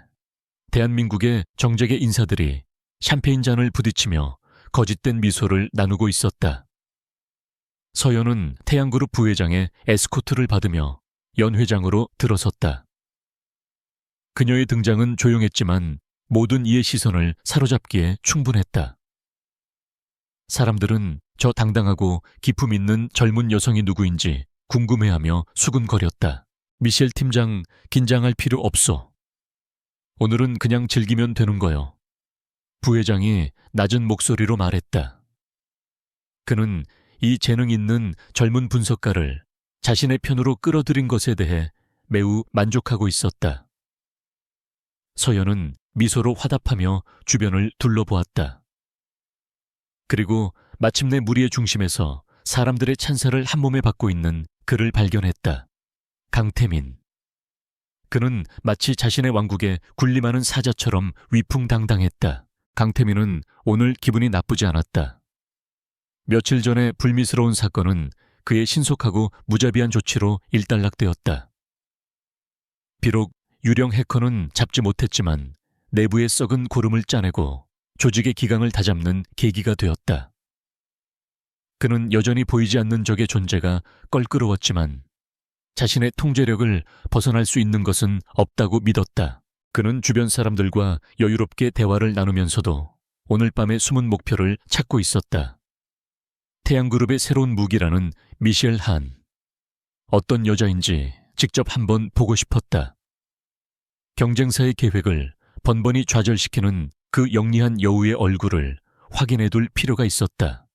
대한민국의 정재계 인사들이 샴페인 잔을 부딪히며 거짓된 미소를 나누고 있었다. 서연은 태양그룹 부회장의 에스코트를 받으며 연회장으로 들어섰다. 그녀의 등장은 조용했지만 모든 이의 시선을 사로잡기에 충분했다. 사람들은 저 당당하고 기품 있는 젊은 여성이 누구인지 궁금해하며 수군거렸다. 미셸 팀장, 긴장할 필요 없어. 오늘은 그냥 즐기면 되는 거요. 부회장이 낮은 목소리로 말했다. 그는 이 재능 있는 젊은 분석가를 자신의 편으로 끌어들인 것에 대해 매우 만족하고 있었다. 서연은 미소로 화답하며 주변을 둘러보았다. 그리고 마침내 무리의 중심에서 사람들의 찬사를 한몸에 받고 있는 그를 발견했다. 강태민. 그는 마치 자신의 왕국에 군림하는 사자처럼 위풍당당했다. 강태민은 오늘 기분이 나쁘지 않았다. 며칠 전에 불미스러운 사건은 그의 신속하고 무자비한 조치로 일단락되었다. 비록 유령 해커는 잡지 못했지만 내부의 썩은 고름을 짜내고 조직의 기강을 다잡는 계기가 되었다. 그는 여전히 보이지 않는 적의 존재가 껄끄러웠지만 자신의 통제력을 벗어날 수 있는 것은 없다고 믿었다. 그는 주변 사람들과 여유롭게 대화를 나누면서도 오늘 밤의 숨은 목표를 찾고 있었다. 태양그룹의 새로운 무기라는 미셸 한. 어떤 여자인지 직접 한번 보고 싶었다. 경쟁사의 계획을 번번이 좌절시키는 그 영리한 여우의 얼굴을 확인해둘 필요가 있었다.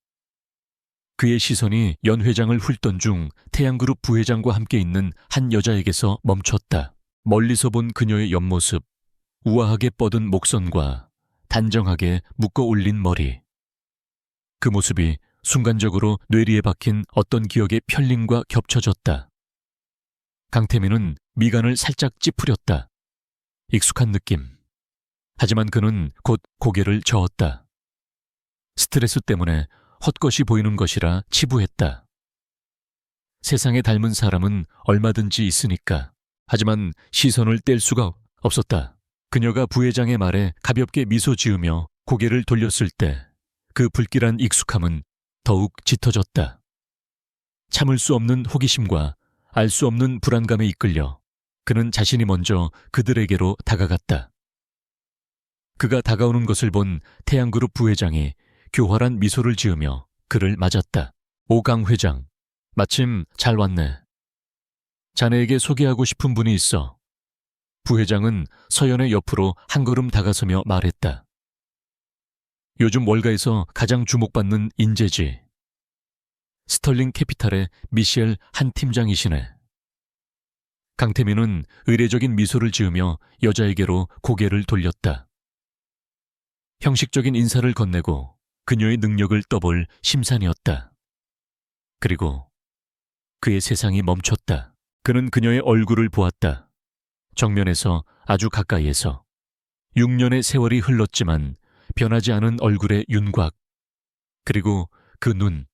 그의 시선이 연회장을 훑던 중 태양그룹 부회장과 함께 있는 한 여자에게서 멈췄다. 멀리서 본 그녀의 옆모습, 우아하게 뻗은 목선과 단정하게 묶어 올린 머리. 그 모습이 순간적으로 뇌리에 박힌 어떤 기억의 편림과 겹쳐졌다. 강태민은 미간을 살짝 찌푸렸다. 익숙한 느낌. 하지만 그는 곧 고개를 저었다. 스트레스 때문에 헛것이 보이는 것이라 치부했다. 세상에 닮은 사람은 얼마든지 있으니까. 하지만 시선을 뗄 수가 없었다. 그녀가 부회장의 말에 가볍게 미소 지으며 고개를 돌렸을 때 그 불길한 익숙함은 더욱 짙어졌다. 참을 수 없는 호기심과 알 수 없는 불안감에 이끌려 그는 자신이 먼저 그들에게로 다가갔다. 그가 다가오는 것을 본 태양그룹 부회장이 교활한 미소를 지으며 그를 맞았다. 오강 회장, 마침 잘 왔네. 자네에게 소개하고 싶은 분이 있어. 부회장은 서연의 옆으로 한 걸음 다가서며 말했다. 요즘 월가에서 가장 주목받는 인재지. 스털링 캐피탈의 미셸 한 팀장이시네. 강태민은 의례적인 미소를 지으며 여자에게로 고개를 돌렸다. 형식적인 인사를 건네고 그녀의 능력을 떠볼 심산이었다. 그리고 그의 세상이 멈췄다. 그는 그녀의 얼굴을 보았다. 정면에서 아주 가까이에서. 6년의 세월이 흘렀지만 변하지 않은 얼굴의 윤곽, 그리고 그 눈,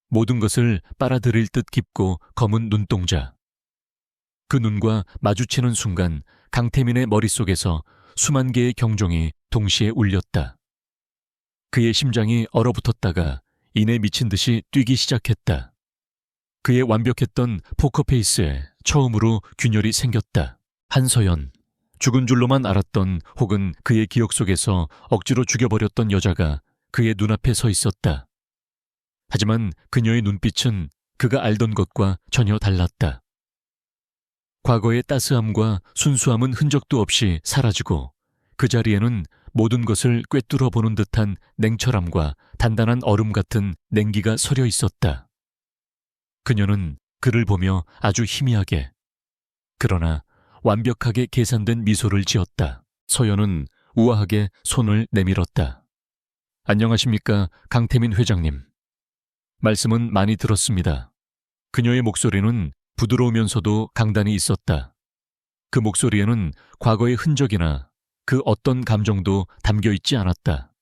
모든 것을 빨아들일 듯 깊고 검은 눈동자. 그 눈과 마주치는 순간 강태민의 머릿속에서 수만 개의 경종이 동시에 울렸다. 그의 심장이 얼어붙었다가 이내 미친 듯이 뛰기 시작했다. 그의 완벽했던 포커페이스에 처음으로 균열이 생겼다. 한서연, 죽은 줄로만 알았던 혹은 그의 기억 속에서 억지로 죽여버렸던 여자가 그의 눈앞에 서 있었다. 하지만 그녀의 눈빛은 그가 알던 것과 전혀 달랐다. 과거의 따스함과 순수함은 흔적도 없이 사라지고 그 자리에는 모든 것을 꿰뚫어 보는 듯한 냉철함과 단단한 얼음 같은 냉기가 서려 있었다. 그녀는 그를 보며 아주 희미하게, 그러나 완벽하게 계산된 미소를 지었다. 서연은 우아하게 손을 내밀었다. 안녕하십니까, 강태민 회장님. 말씀은 많이 들었습니다. 그녀의 목소리는 부드러우면서도 강단이 있었다. 그 목소리에는 과거의 흔적이나 그 어떤 감정도 담겨 있지 않았다.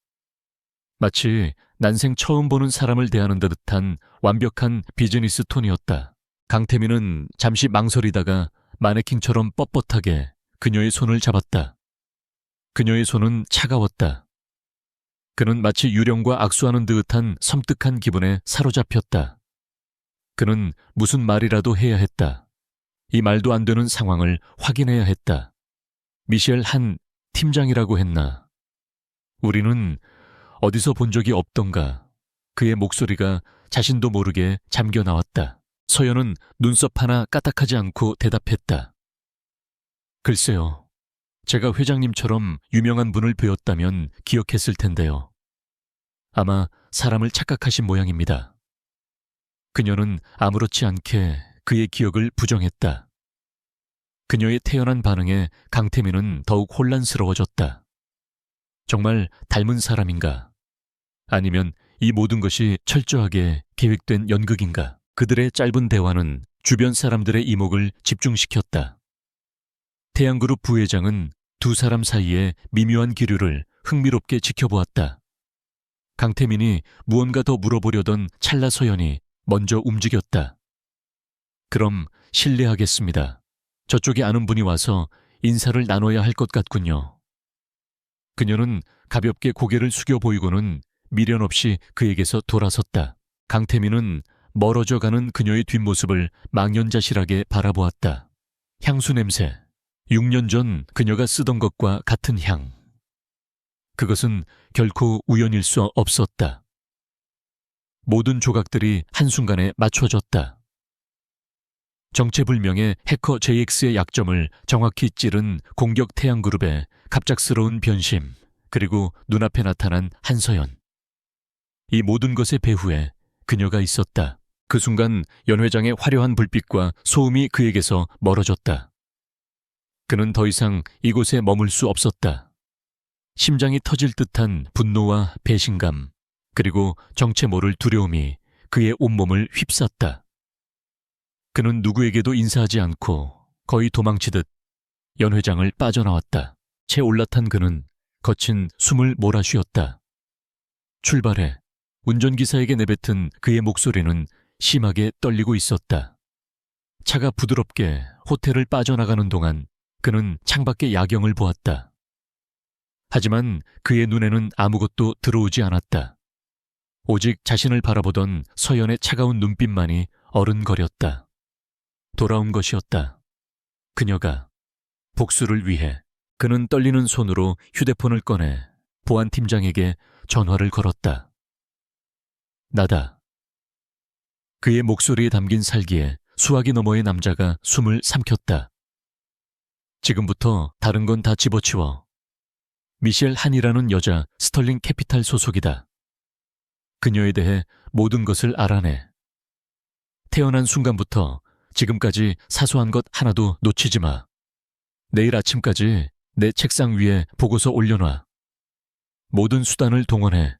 마치 난생 처음 보는 사람을 대하는 듯한 완벽한 비즈니스 톤이었다. 강태민은 잠시 망설이다가 마네킹처럼 뻣뻣하게 그녀의 손을 잡았다. 그녀의 손은 차가웠다. 그는 마치 유령과 악수하는 듯한 섬뜩한 기분에 사로잡혔다. 그는 무슨 말이라도 해야 했다. 이 말도 안 되는 상황을 확인해야 했다. 미셸 한 팀장이라고 했나? 우리는 어디서 본 적이 없던가. 그의 목소리가 자신도 모르게 잠겨 나왔다. 서연은 눈썹 하나 까딱하지 않고 대답했다. 글쎄요. 제가 회장님처럼 유명한 분을 뵈었다면 기억했을 텐데요. 아마 사람을 착각하신 모양입니다. 그녀는 아무렇지 않게 그의 기억을 부정했다. 그녀의 태연한 반응에 강태민은 더욱 혼란스러워졌다. 정말 닮은 사람인가? 아니면 이 모든 것이 철저하게 계획된 연극인가? 그들의 짧은 대화는 주변 사람들의 이목을 집중시켰다. 태양그룹 부회장은 두 사람 사이의 미묘한 기류를 흥미롭게 지켜보았다. 강태민이 무언가 더 물어보려던 찰나 서연이 먼저 움직였다. 그럼 실례하겠습니다. 저쪽에 아는 분이 와서 인사를 나눠야 할 것 같군요. 그녀는 가볍게 고개를 숙여 보이고는 미련 없이 그에게서 돌아섰다. 강태민은 멀어져 가는 그녀의 뒷모습을 망연자실하게 바라보았다. 향수 냄새. 6년 전 그녀가 쓰던 것과 같은 향. 그것은 결코 우연일 수 없었다. 모든 조각들이 한순간에 맞춰졌다. 정체불명의 해커 JX의 약점을 정확히 찌른 공격 태양그룹의 갑작스러운 변심, 그리고 눈앞에 나타난 한서연. 이 모든 것의 배후에 그녀가 있었다. 그 순간 연 회장의 화려한 불빛과 소음이 그에게서 멀어졌다. 그는 더 이상 이곳에 머물 수 없었다. 심장이 터질 듯한 분노와 배신감, 그리고 정체 모를 두려움이 그의 온몸을 휩쌌다. 그는 누구에게도 인사하지 않고 거의 도망치듯 연회장을 빠져나왔다. 채 올라탄 그는 거친 숨을 몰아쉬었다. 출발해. 운전기사에게 내뱉은 그의 목소리는 심하게 떨리고 있었다. 차가 부드럽게 호텔을 빠져나가는 동안 그는 창밖의 야경을 보았다. 하지만 그의 눈에는 아무것도 들어오지 않았다. 오직 자신을 바라보던 서연의 차가운 눈빛만이 어른거렸다. 돌아온 것이었다. 그녀가 복수를 위해. 그는 떨리는 손으로 휴대폰을 꺼내 보안팀장에게 전화를 걸었다. 나다. 그의 목소리에 담긴 살기에 수화기 너머의 남자가 숨을 삼켰다. 지금부터 다른 건 다 집어치워. 미셸 한이라는 여자 스털링 캐피탈 소속이다. 그녀에 대해 모든 것을 알아내. 태어난 순간부터 지금까지 사소한 것 하나도 놓치지 마. 내일 아침까지 내 책상 위에 보고서 올려놔. 모든 수단을 동원해.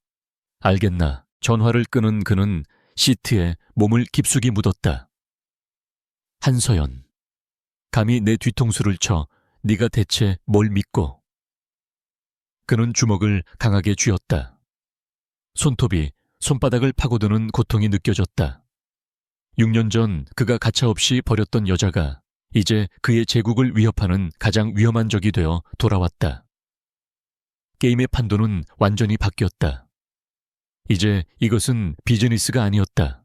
알겠나? 전화를 끄는 그는 시트에 몸을 깊숙이 묻었다. 한서연, 감히 내 뒤통수를 쳐 네가 대체 뭘 믿고. 그는 주먹을 강하게 쥐었다. 손톱이 손바닥을 파고드는 고통이 느껴졌다. 6년 전 그가 가차없이 버렸던 여자가 이제 그의 제국을 위협하는 가장 위험한 적이 되어 돌아왔다. 게임의 판도는 완전히 바뀌었다. 이제 이것은 비즈니스가 아니었다.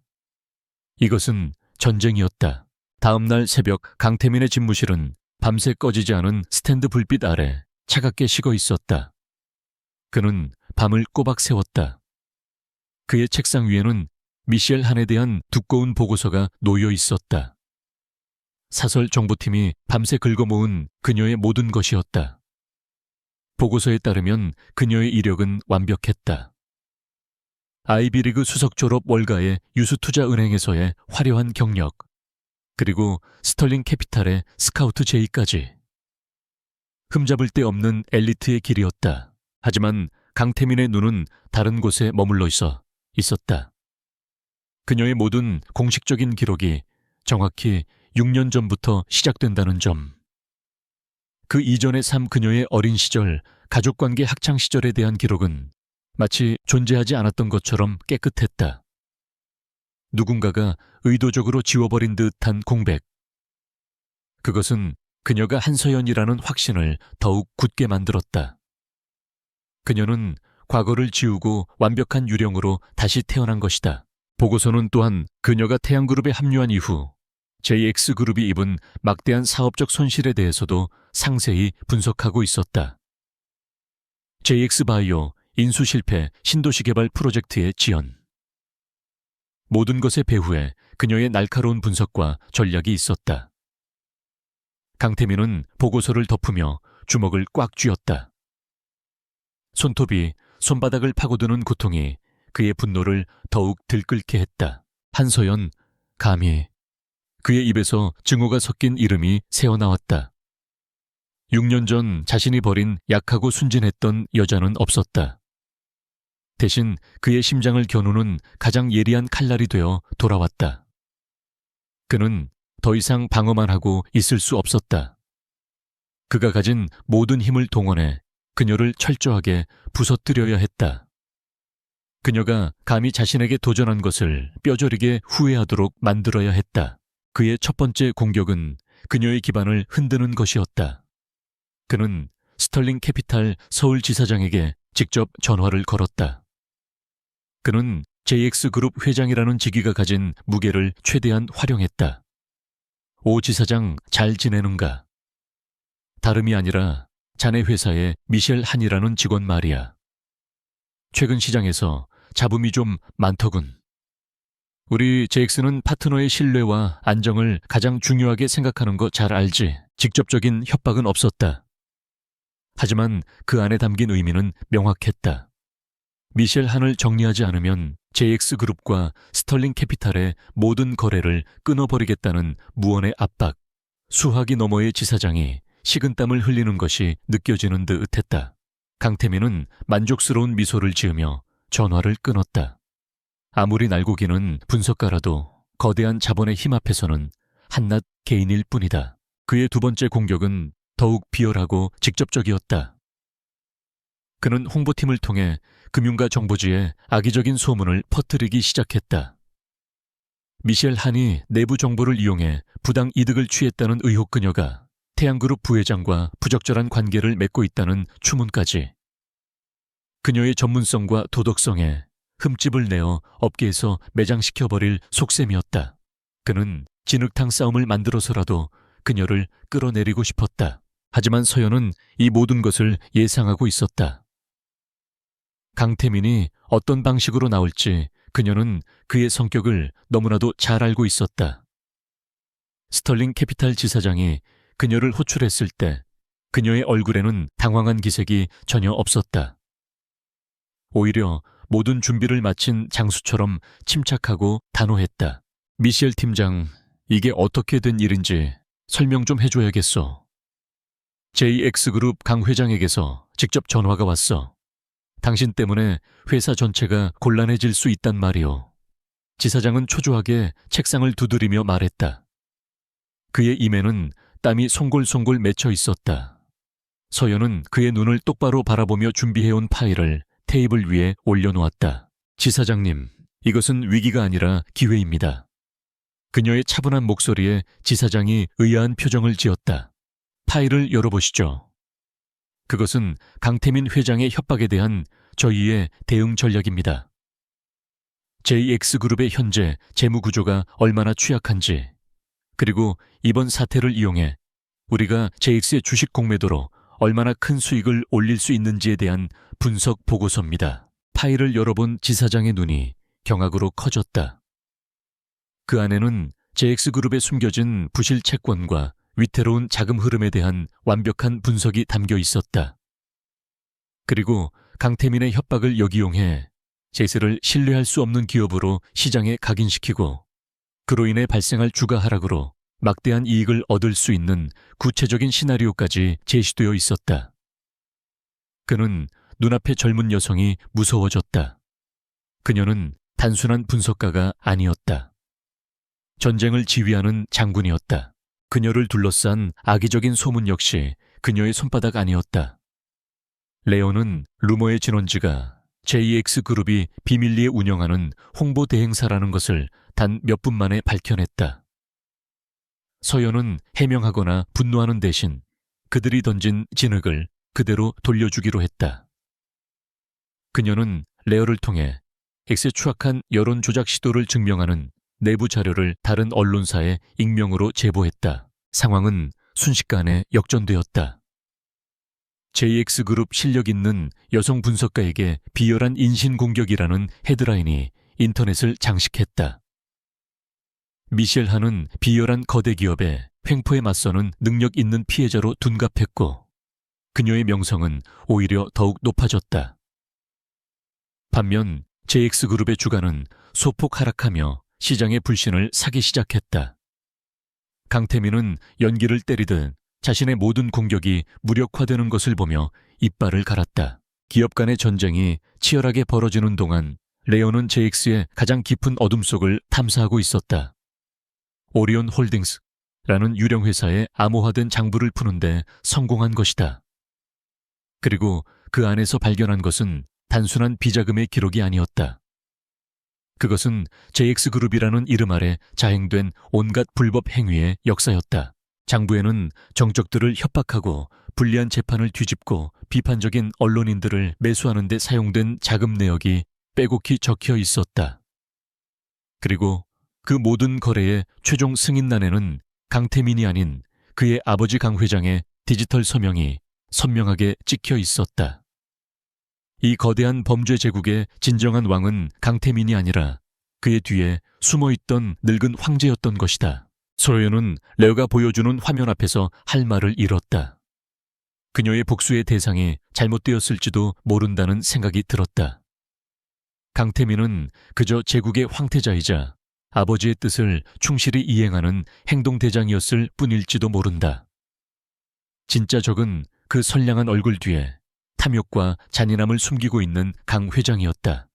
이것은 전쟁이었다. 다음 날 새벽 강태민의 집무실은 밤새 꺼지지 않은 스탠드 불빛 아래 차갑게 식어 있었다. 그는 밤을 꼬박 새웠다. 그의 책상 위에는 미셸 한에 대한 두꺼운 보고서가 놓여 있었다. 사설 정보팀이 밤새 긁어모은 그녀의 모든 것이었다. 보고서에 따르면 그녀의 이력은 완벽했다. 아이비리그 수석 졸업 월가의 유수투자은행에서의 화려한 경력, 그리고 스털링 캐피탈의 스카우트 제의까지. 흠잡을 데 없는 엘리트의 길이었다. 하지만 강태민의 눈은 다른 곳에 머물러 있었다. 그녀의 모든 공식적인 기록이 정확히 6년 전부터 시작된다는 점. 그 이전의 삶, 그녀의 어린 시절, 가족관계 학창 시절에 대한 기록은 마치 존재하지 않았던 것처럼 깨끗했다. 누군가가 의도적으로 지워버린 듯한 공백. 그것은 그녀가 한서연이라는 확신을 더욱 굳게 만들었다. 그녀는 과거를 지우고 완벽한 유령으로 다시 태어난 것이다. 보고서는 또한 그녀가 태양그룹에 합류한 이후 JX그룹이 입은 막대한 사업적 손실에 대해서도 상세히 분석하고 있었다. JX바이오 인수실패 신도시 개발 프로젝트의 지연. 모든 것의 배후에 그녀의 날카로운 분석과 전략이 있었다. 강태민은 보고서를 덮으며 주먹을 꽉 쥐었다. 손톱이 손바닥을 파고드는 고통이 그의 분노를 더욱 들끓게 했다. 한서연, 감히. 그의 입에서 증오가 섞인 이름이 새어나왔다. 6년 전 자신이 버린 약하고 순진했던 여자는 없었다. 대신 그의 심장을 겨누는 가장 예리한 칼날이 되어 돌아왔다. 그는 더 이상 방어만 하고 있을 수 없었다. 그가 가진 모든 힘을 동원해 그녀를 철저하게 부서뜨려야 했다. 그녀가 감히 자신에게 도전한 것을 뼈저리게 후회하도록 만들어야 했다. 그의 첫 번째 공격은 그녀의 기반을 흔드는 것이었다. 그는 스털링 캐피탈 서울지사장에게 직접 전화를 걸었다. 그는 JX그룹 회장이라는 직위가 가진 무게를 최대한 활용했다. 오 지사장, 잘 지내는가? 다름이 아니라 자네 회사의 미셸 한이라는 직원 말이야. 최근 시장에서 잡음이 좀 많더군. 우리 JX는 파트너의 신뢰와 안정을 가장 중요하게 생각하는 거 잘 알지. 직접적인 협박은 없었다. 하지만 그 안에 담긴 의미는 명확했다. 미셸 한을 정리하지 않으면 JX그룹과 스털링 캐피탈의 모든 거래를 끊어버리겠다는 무언의 압박. 수화기 너머의 지사장이 식은땀을 흘리는 것이 느껴지는 듯 했다. 강태민은 만족스러운 미소를 지으며 전화를 끊었다. 아무리 날고기는 분석가라도 거대한 자본의 힘 앞에서는 한낱 개인일 뿐이다. 그의 두 번째 공격은 더욱 비열하고 직접적이었다. 그는 홍보팀을 통해 금융가 정보지에 악의적인 소문을 퍼뜨리기 시작했다. 미셸 한이 내부 정보를 이용해 부당 이득을 취했다는 의혹 그녀가 태양그룹 부회장과 부적절한 관계를 맺고 있다는 추문까지. 그녀의 전문성과 도덕성에 흠집을 내어 업계에서 매장시켜버릴 속셈이었다. 그는 진흙탕 싸움을 만들어서라도 그녀를 끌어내리고 싶었다. 하지만 서연은 이 모든 것을 예상하고 있었다. 강태민이 어떤 방식으로 나올지 그녀는 그의 성격을 너무나도 잘 알고 있었다. 스털링 캐피탈 지사장이 그녀를 호출했을 때 그녀의 얼굴에는 당황한 기색이 전혀 없었다. 오히려 모든 준비를 마친 장수처럼 침착하고 단호했다. 미셸 팀장, 이게 어떻게 된 일인지 설명 좀 해줘야겠어. JX그룹 강 회장에게서 직접 전화가 왔어. 당신 때문에 회사 전체가 곤란해질 수 있단 말이오. 지사장은 초조하게 책상을 두드리며 말했다. 그의 입에는 땀이 송골송골 맺혀 있었다. 서연은 그의 눈을 똑바로 바라보며 준비해온 파일을 테이블 위에 올려놓았다. 지사장님, 이것은 위기가 아니라 기회입니다. 그녀의 차분한 목소리에 지사장이 의아한 표정을 지었다. 파일을 열어보시죠. 그것은 강태민 회장의 협박에 대한 저희의 대응 전략입니다. JX그룹의 현재 재무 구조가 얼마나 취약한지, 그리고 이번 사태를 이용해 우리가 JX의 주식 공매도로 얼마나 큰 수익을 올릴 수 있는지에 대한 분석 보고서입니다. 파일을 열어본 지사장의 눈이 경악으로 커졌다. 그 안에는 JX그룹에 숨겨진 부실 채권과 위태로운 자금 흐름에 대한 완벽한 분석이 담겨 있었다. 그리고 강태민의 협박을 역이용해 제스를 신뢰할 수 없는 기업으로 시장에 각인시키고 그로 인해 발생할 주가 하락으로 막대한 이익을 얻을 수 있는 구체적인 시나리오까지 제시되어 있었다. 그는 눈앞의 젊은 여성이 무서워졌다. 그녀는 단순한 분석가가 아니었다. 전쟁을 지휘하는 장군이었다. 그녀를 둘러싼 악의적인 소문 역시 그녀의 손바닥 아니었다. 레오는 루머의 진원지가 JX그룹이 비밀리에 운영하는 홍보 대행사라는 것을 단 몇 분 만에 밝혀냈다. 서연은 해명하거나 분노하는 대신 그들이 던진 진흙을 그대로 돌려주기로 했다. 그녀는 레어를 통해 X의 추악한 여론 조작 시도를 증명하는 내부 자료를 다른 언론사에 익명으로 제보했다. 상황은 순식간에 역전되었다. JX그룹 실력 있는 여성 분석가에게 비열한 인신공격이라는 헤드라인이 인터넷을 장식했다. 미셸 한은 비열한 거대 기업의 횡포에 맞서는 능력 있는 피해자로 둔갑했고 그녀의 명성은 오히려 더욱 높아졌다. 반면 JX그룹의 주가는 소폭 하락하며 시장의 불신을 사기 시작했다. 강태민은 연기를 때리듯 자신의 모든 공격이 무력화되는 것을 보며 이빨을 갈았다. 기업 간의 전쟁이 치열하게 벌어지는 동안 레오는 JX의 가장 깊은 어둠 속을 탐사하고 있었다. 오리온 홀딩스라는 유령 회사의 암호화된 장부를 푸는데 성공한 것이다. 그리고 그 안에서 발견한 것은 단순한 비자금의 기록이 아니었다. 그것은 JX그룹이라는 이름 아래 자행된 온갖 불법 행위의 역사였다. 장부에는 정적들을 협박하고 불리한 재판을 뒤집고 비판적인 언론인들을 매수하는 데 사용된 자금 내역이 빼곡히 적혀 있었다. 그리고 그 모든 거래의 최종 승인란에는 강태민이 아닌 그의 아버지 강 회장의 디지털 서명이 선명하게 찍혀 있었다. 이 거대한 범죄 제국의 진정한 왕은 강태민이 아니라 그의 뒤에 숨어있던 늙은 황제였던 것이다. 서연은 레오가 보여주는 화면 앞에서 할 말을 잃었다. 그녀의 복수의 대상이 잘못되었을지도 모른다는 생각이 들었다. 강태민은 그저 제국의 황태자이자 아버지의 뜻을 충실히 이행하는 행동대장이었을 뿐일지도 모른다. 진짜 적은 그 선량한 얼굴 뒤에 탐욕과 잔인함을 숨기고 있는 강 회장이었다.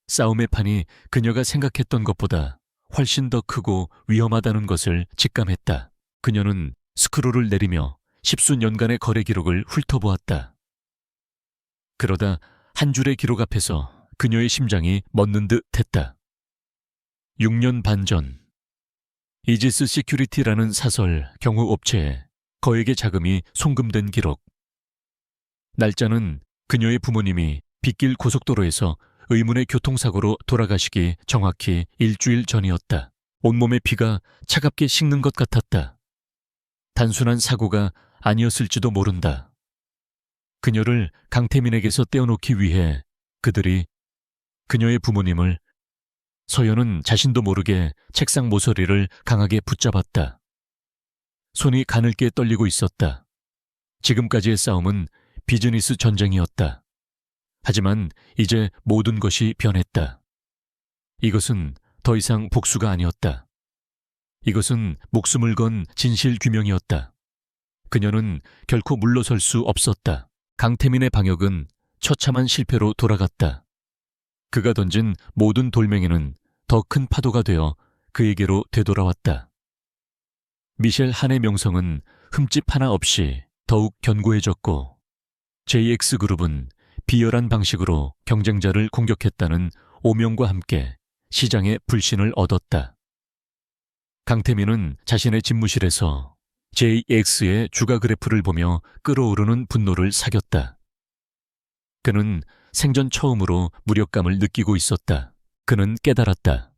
싸움의 판이 그녀가 생각했던 것보다 훨씬 더 크고 위험하다는 것을 직감했다. 그녀는 스크롤을 내리며 10수년간의 거래 기록을 훑어보았다. 그러다 한 줄의 기록 앞에서 그녀의 심장이 멎는 듯 했다. 6년 반 전, 이지스 시큐리티라는 사설 경호업체에 거액의 자금이 송금된 기록. 날짜는 그녀의 부모님이 빗길 고속도로에서 의문의 교통사고로 돌아가시기 정확히 일주일 전이었다. 온몸의 피가 차갑게 식는 것 같았다. 단순한 사고가 아니었을지도 모른다. 그녀를 강태민에게서 떼어놓기 위해 그들이 그녀의 부모님을 서연은 자신도 모르게 책상 모서리를 강하게 붙잡았다. 손이 가늘게 떨리고 있었다. 지금까지의 싸움은 비즈니스 전쟁이었다. 하지만 이제 모든 것이 변했다. 이것은 더 이상 복수가 아니었다. 이것은 목숨을 건 진실 규명이었다. 그녀는 결코 물러설 수 없었다. 강태민의 방역은 처참한 실패로 돌아갔다. 그가 던진 모든 돌멩이는 더 큰 파도가 되어 그에게로 되돌아왔다. 미셸 한의 명성은 흠집 하나 없이 더욱 견고해졌고 JX그룹은 비열한 방식으로 경쟁자를 공격했다는 오명과 함께 시장의 불신을 얻었다. 강태민은 자신의 집무실에서 JX의 주가 그래프를 보며 끓어오르는 분노를 사겼다. 그는 생전 처음으로 무력감을 느끼고 있었다. 그는 깨달았다.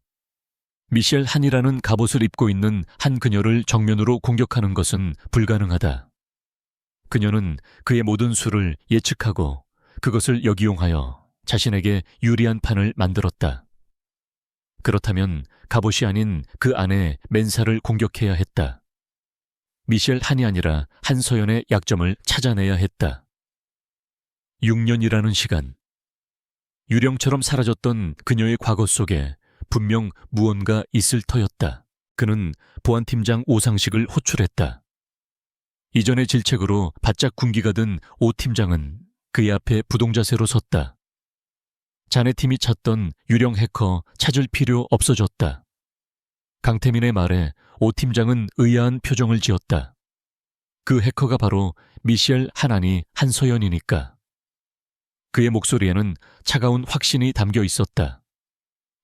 미셸 한이라는 갑옷을 입고 있는 한 그녀를 정면으로 공격하는 것은 불가능하다. 그녀는 그의 모든 수를 예측하고 그것을 역이용하여 자신에게 유리한 판을 만들었다. 그렇다면 갑옷이 아닌 그 안에 맨살을 공격해야 했다. 미셸 한이 아니라 한서연의 약점을 찾아내야 했다. 6년이라는 시간. 유령처럼 사라졌던 그녀의 과거 속에 분명 무언가 있을 터였다. 그는 보안팀장 오상식을 호출했다. 이전의 질책으로 바짝 군기가 든 오 팀장은 그의 앞에 부동자세로 섰다. 자네 팀이 찾던 유령 해커 찾을 필요 없어졌다. 강태민의 말에 오 팀장은 의아한 표정을 지었다. 그 해커가 바로 미셸 한아니 한서연이니까. 그의 목소리에는 차가운 확신이 담겨 있었다.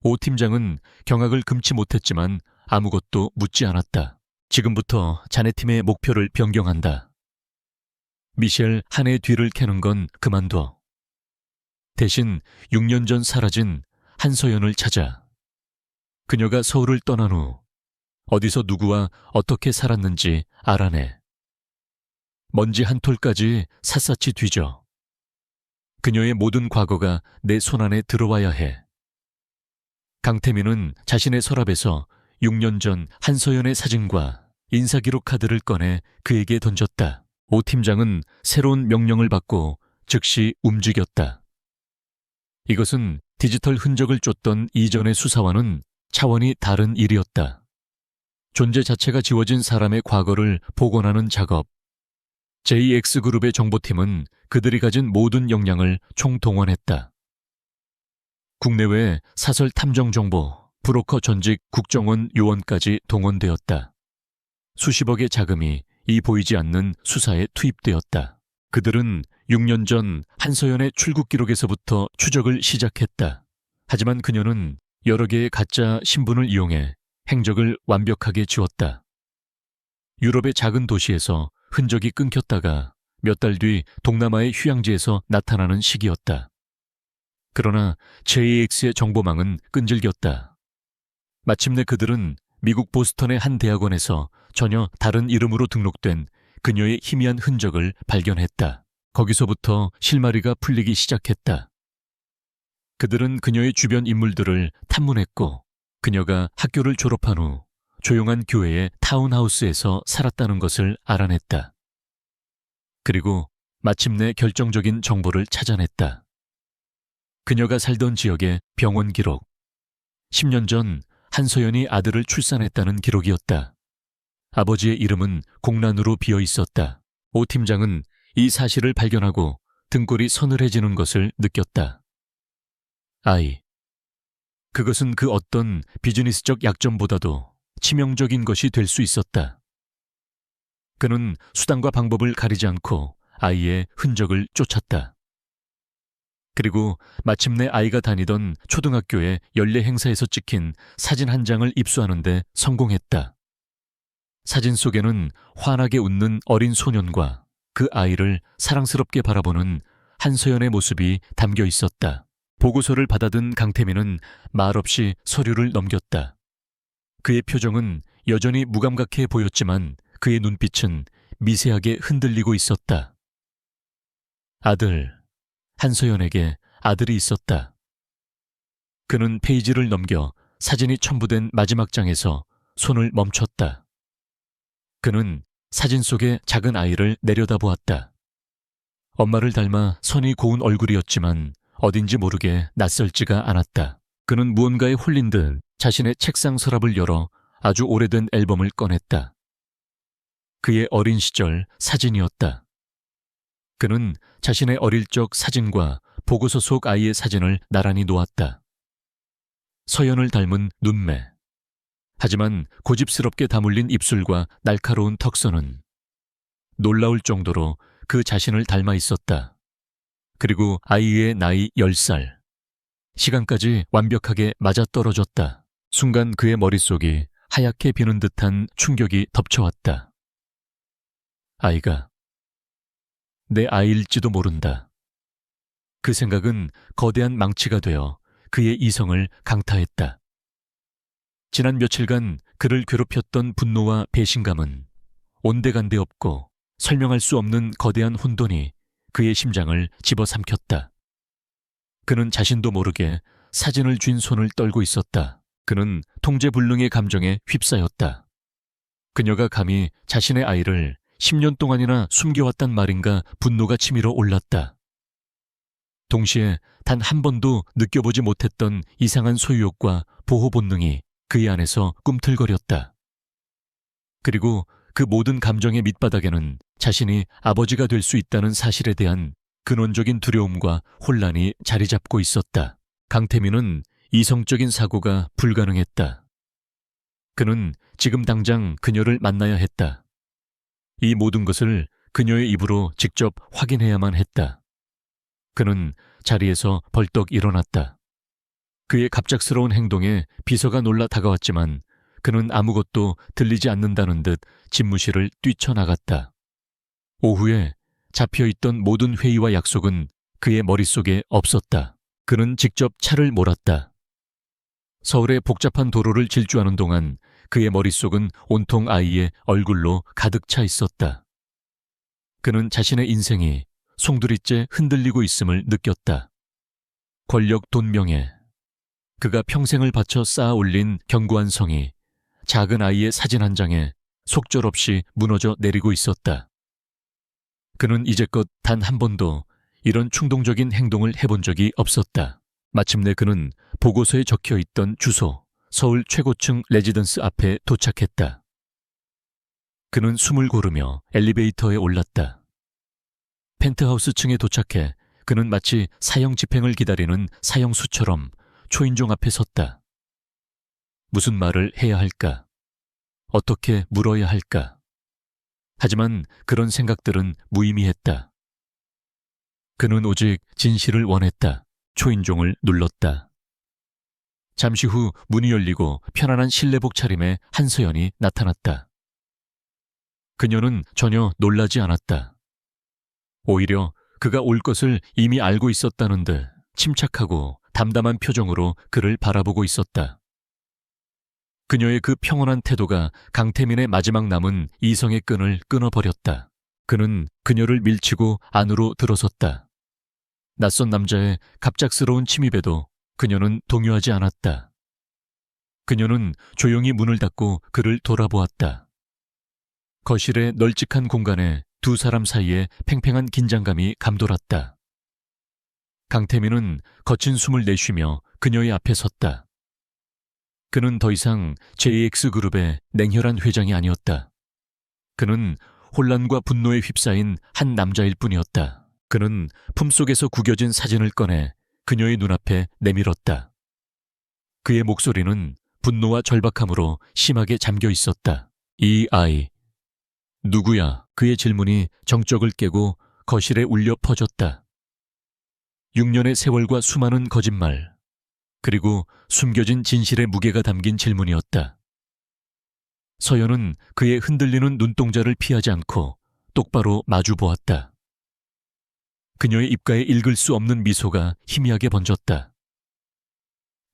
오 팀장은 경악을 금치 못했지만 아무것도 묻지 않았다. 지금부터 자네 팀의 목표를 변경한다. 미셸 한의 뒤를 캐는 건 그만둬. 대신 6년 전 사라진 한서연을 찾아. 그녀가 서울을 떠난 후 어디서 누구와 어떻게 살았는지 알아내. 먼지 한 톨까지 샅샅이 뒤져. 그녀의 모든 과거가 내 손안에 들어와야 해. 강태민은 자신의 서랍에서 6년 전 한서연의 사진과 인사기록 카드를 꺼내 그에게 던졌다. 오 팀장은 새로운 명령을 받고 즉시 움직였다. 이것은 디지털 흔적을 쫓던 이전의 수사와는 차원이 다른 일이었다. 존재 자체가 지워진 사람의 과거를 복원하는 작업. JX그룹의 정보팀은 그들이 가진 모든 역량을 총동원했다. 국내외 사설 탐정 정보, 브로커 전직 국정원 요원까지 동원되었다. 수십억의 자금이 이 보이지 않는 수사에 투입되었다. 그들은 6년 전 한서연의 출국 기록에서부터 추적을 시작했다. 하지만 그녀는 여러 개의 가짜 신분을 이용해 행적을 완벽하게 지웠다. 유럽의 작은 도시에서 흔적이 끊겼다가 몇 달 뒤 동남아의 휴양지에서 나타나는 시기였다. 그러나 JX의 정보망은 끈질겼다. 마침내 그들은 미국 보스턴의 한 대학원에서 전혀 다른 이름으로 등록된 그녀의 희미한 흔적을 발견했다. 거기서부터 실마리가 풀리기 시작했다. 그들은 그녀의 주변 인물들을 탐문했고 그녀가 학교를 졸업한 후 조용한 교회의 타운하우스에서 살았다는 것을 알아냈다. 그리고 마침내 결정적인 정보를 찾아냈다. 그녀가 살던 지역의 병원 기록. 10년 전 한서연이 아들을 출산했다는 기록이었다. 아버지의 이름은 공란으로 비어 있었다. 오 팀장은 이 사실을 발견하고 등골이 서늘해지는 것을 느꼈다. 아이. 그것은 그 어떤 비즈니스적 약점보다도 치명적인 것이 될 수 있었다. 그는 수단과 방법을 가리지 않고 아이의 흔적을 쫓았다. 그리고 마침내 아이가 다니던 초등학교의 연례 행사에서 찍힌 사진 한 장을 입수하는 데 성공했다. 사진 속에는 환하게 웃는 어린 소년과 그 아이를 사랑스럽게 바라보는 한서연의 모습이 담겨 있었다. 보고서를 받아든 강태민은 말없이 서류를 넘겼다. 그의 표정은 여전히 무감각해 보였지만 그의 눈빛은 미세하게 흔들리고 있었다. 아들, 한서연에게 아들이 있었다. 그는 페이지를 넘겨 사진이 첨부된 마지막 장에서 손을 멈췄다. 그는 사진 속의 작은 아이를 내려다보았다. 엄마를 닮아 선이 고운 얼굴이었지만 어딘지 모르게 낯설지가 않았다. 그는 무언가에 홀린 듯 자신의 책상 서랍을 열어 아주 오래된 앨범을 꺼냈다. 그의 어린 시절 사진이었다. 그는 자신의 어릴 적 사진과 보고서 속 아이의 사진을 나란히 놓았다. 서연을 닮은 눈매. 하지만 고집스럽게 다물린 입술과 날카로운 턱선은 놀라울 정도로 그 자신을 닮아 있었다. 그리고 아이의 나이 10살. 시간까지 완벽하게 맞아떨어졌다. 순간 그의 머릿속이 하얗게 비는 듯한 충격이 덮쳐왔다. 아이가 내 아이일지도 모른다. 그 생각은 거대한 망치가 되어 그의 이성을 강타했다. 지난 며칠간 그를 괴롭혔던 분노와 배신감은 온데간데 없고 설명할 수 없는 거대한 혼돈이 그의 심장을 집어삼켰다. 그는 자신도 모르게 사진을 쥔 손을 떨고 있었다. 그는 통제불능의 감정에 휩싸였다. 그녀가 감히 자신의 아이를 10년 동안이나 숨겨왔단 말인가 분노가 치밀어 올랐다. 동시에 단 한 번도 느껴보지 못했던 이상한 소유욕과 보호 본능이 그의 안에서 꿈틀거렸다. 그리고 그 모든 감정의 밑바닥에는 자신이 아버지가 될 수 있다는 사실에 대한 근원적인 두려움과 혼란이 자리 잡고 있었다. 강태민은 이성적인 사고가 불가능했다. 그는 지금 당장 그녀를 만나야 했다. 이 모든 것을 그녀의 입으로 직접 확인해야만 했다. 그는 자리에서 벌떡 일어났다. 그의 갑작스러운 행동에 비서가 놀라 다가왔지만 그는 아무것도 들리지 않는다는 듯 집무실을 뛰쳐나갔다. 오후에 잡혀있던 모든 회의와 약속은 그의 머릿속에 없었다. 그는 직접 차를 몰았다. 서울의 복잡한 도로를 질주하는 동안 그의 머릿속은 온통 아이의 얼굴로 가득 차 있었다. 그는 자신의 인생이 송두리째 흔들리고 있음을 느꼈다. 권력, 돈, 명예. 그가 평생을 바쳐 쌓아 올린 견고한 성이 작은 아이의 사진 한 장에 속절없이 무너져 내리고 있었다. 그는 이제껏 단 한 번도 이런 충동적인 행동을 해본 적이 없었다. 마침내 그는 보고서에 적혀있던 주소, 서울 최고층 레지던스 앞에 도착했다. 그는 숨을 고르며 엘리베이터에 올랐다. 펜트하우스 층에 도착해 그는 마치 사형 집행을 기다리는 사형수처럼 초인종 앞에 섰다. 무슨 말을 해야 할까? 어떻게 물어야 할까? 하지만 그런 생각들은 무의미했다. 그는 오직 진실을 원했다. 초인종을 눌렀다. 잠시 후 문이 열리고 편안한 실내복 차림의 한서연이 나타났다. 그녀는 전혀 놀라지 않았다. 오히려 그가 올 것을 이미 알고 있었다는 듯 침착하고 담담한 표정으로 그를 바라보고 있었다. 그녀의 그 평온한 태도가 강태민의 마지막 남은 이성의 끈을 끊어버렸다. 그는 그녀를 밀치고 안으로 들어섰다. 낯선 남자의 갑작스러운 침입에도 그녀는 동요하지 않았다. 그녀는 조용히 문을 닫고 그를 돌아보았다. 거실의 널찍한 공간에 두 사람 사이에 팽팽한 긴장감이 감돌았다. 강태민은 거친 숨을 내쉬며 그녀의 앞에 섰다. 그는 더 이상 JX그룹의 냉혈한 회장이 아니었다. 그는 혼란과 분노에 휩싸인 한 남자일 뿐이었다. 그는 품속에서 구겨진 사진을 꺼내 그녀의 눈앞에 내밀었다. 그의 목소리는 분노와 절박함으로 심하게 잠겨 있었다. 이 아이, 누구야? 그의 질문이 정적을 깨고 거실에 울려 퍼졌다. 6년의 세월과 수많은 거짓말, 그리고 숨겨진 진실의 무게가 담긴 질문이었다. 서연은 그의 흔들리는 눈동자를 피하지 않고 똑바로 마주 보았다. 그녀의 입가에 읽을 수 없는 미소가 희미하게 번졌다.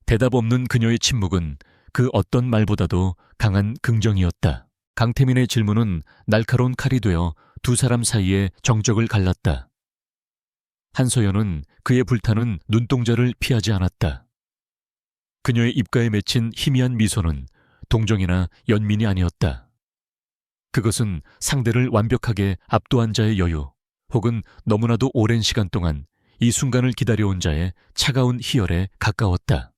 대답 없는 그녀의 침묵은 그 어떤 말보다도 강한 긍정이었다. 강태민의 질문은 날카로운 칼이 되어 두 사람 사이에 정적을 갈랐다. 한서연은 그의 불타는 눈동자를 피하지 않았다. 그녀의 입가에 맺힌 희미한 미소는 동정이나 연민이 아니었다. 그것은 상대를 완벽하게 압도한 자의 여유, 혹은 너무나도 오랜 시간 동안 이 순간을 기다려온 자의 차가운 희열에 가까웠다.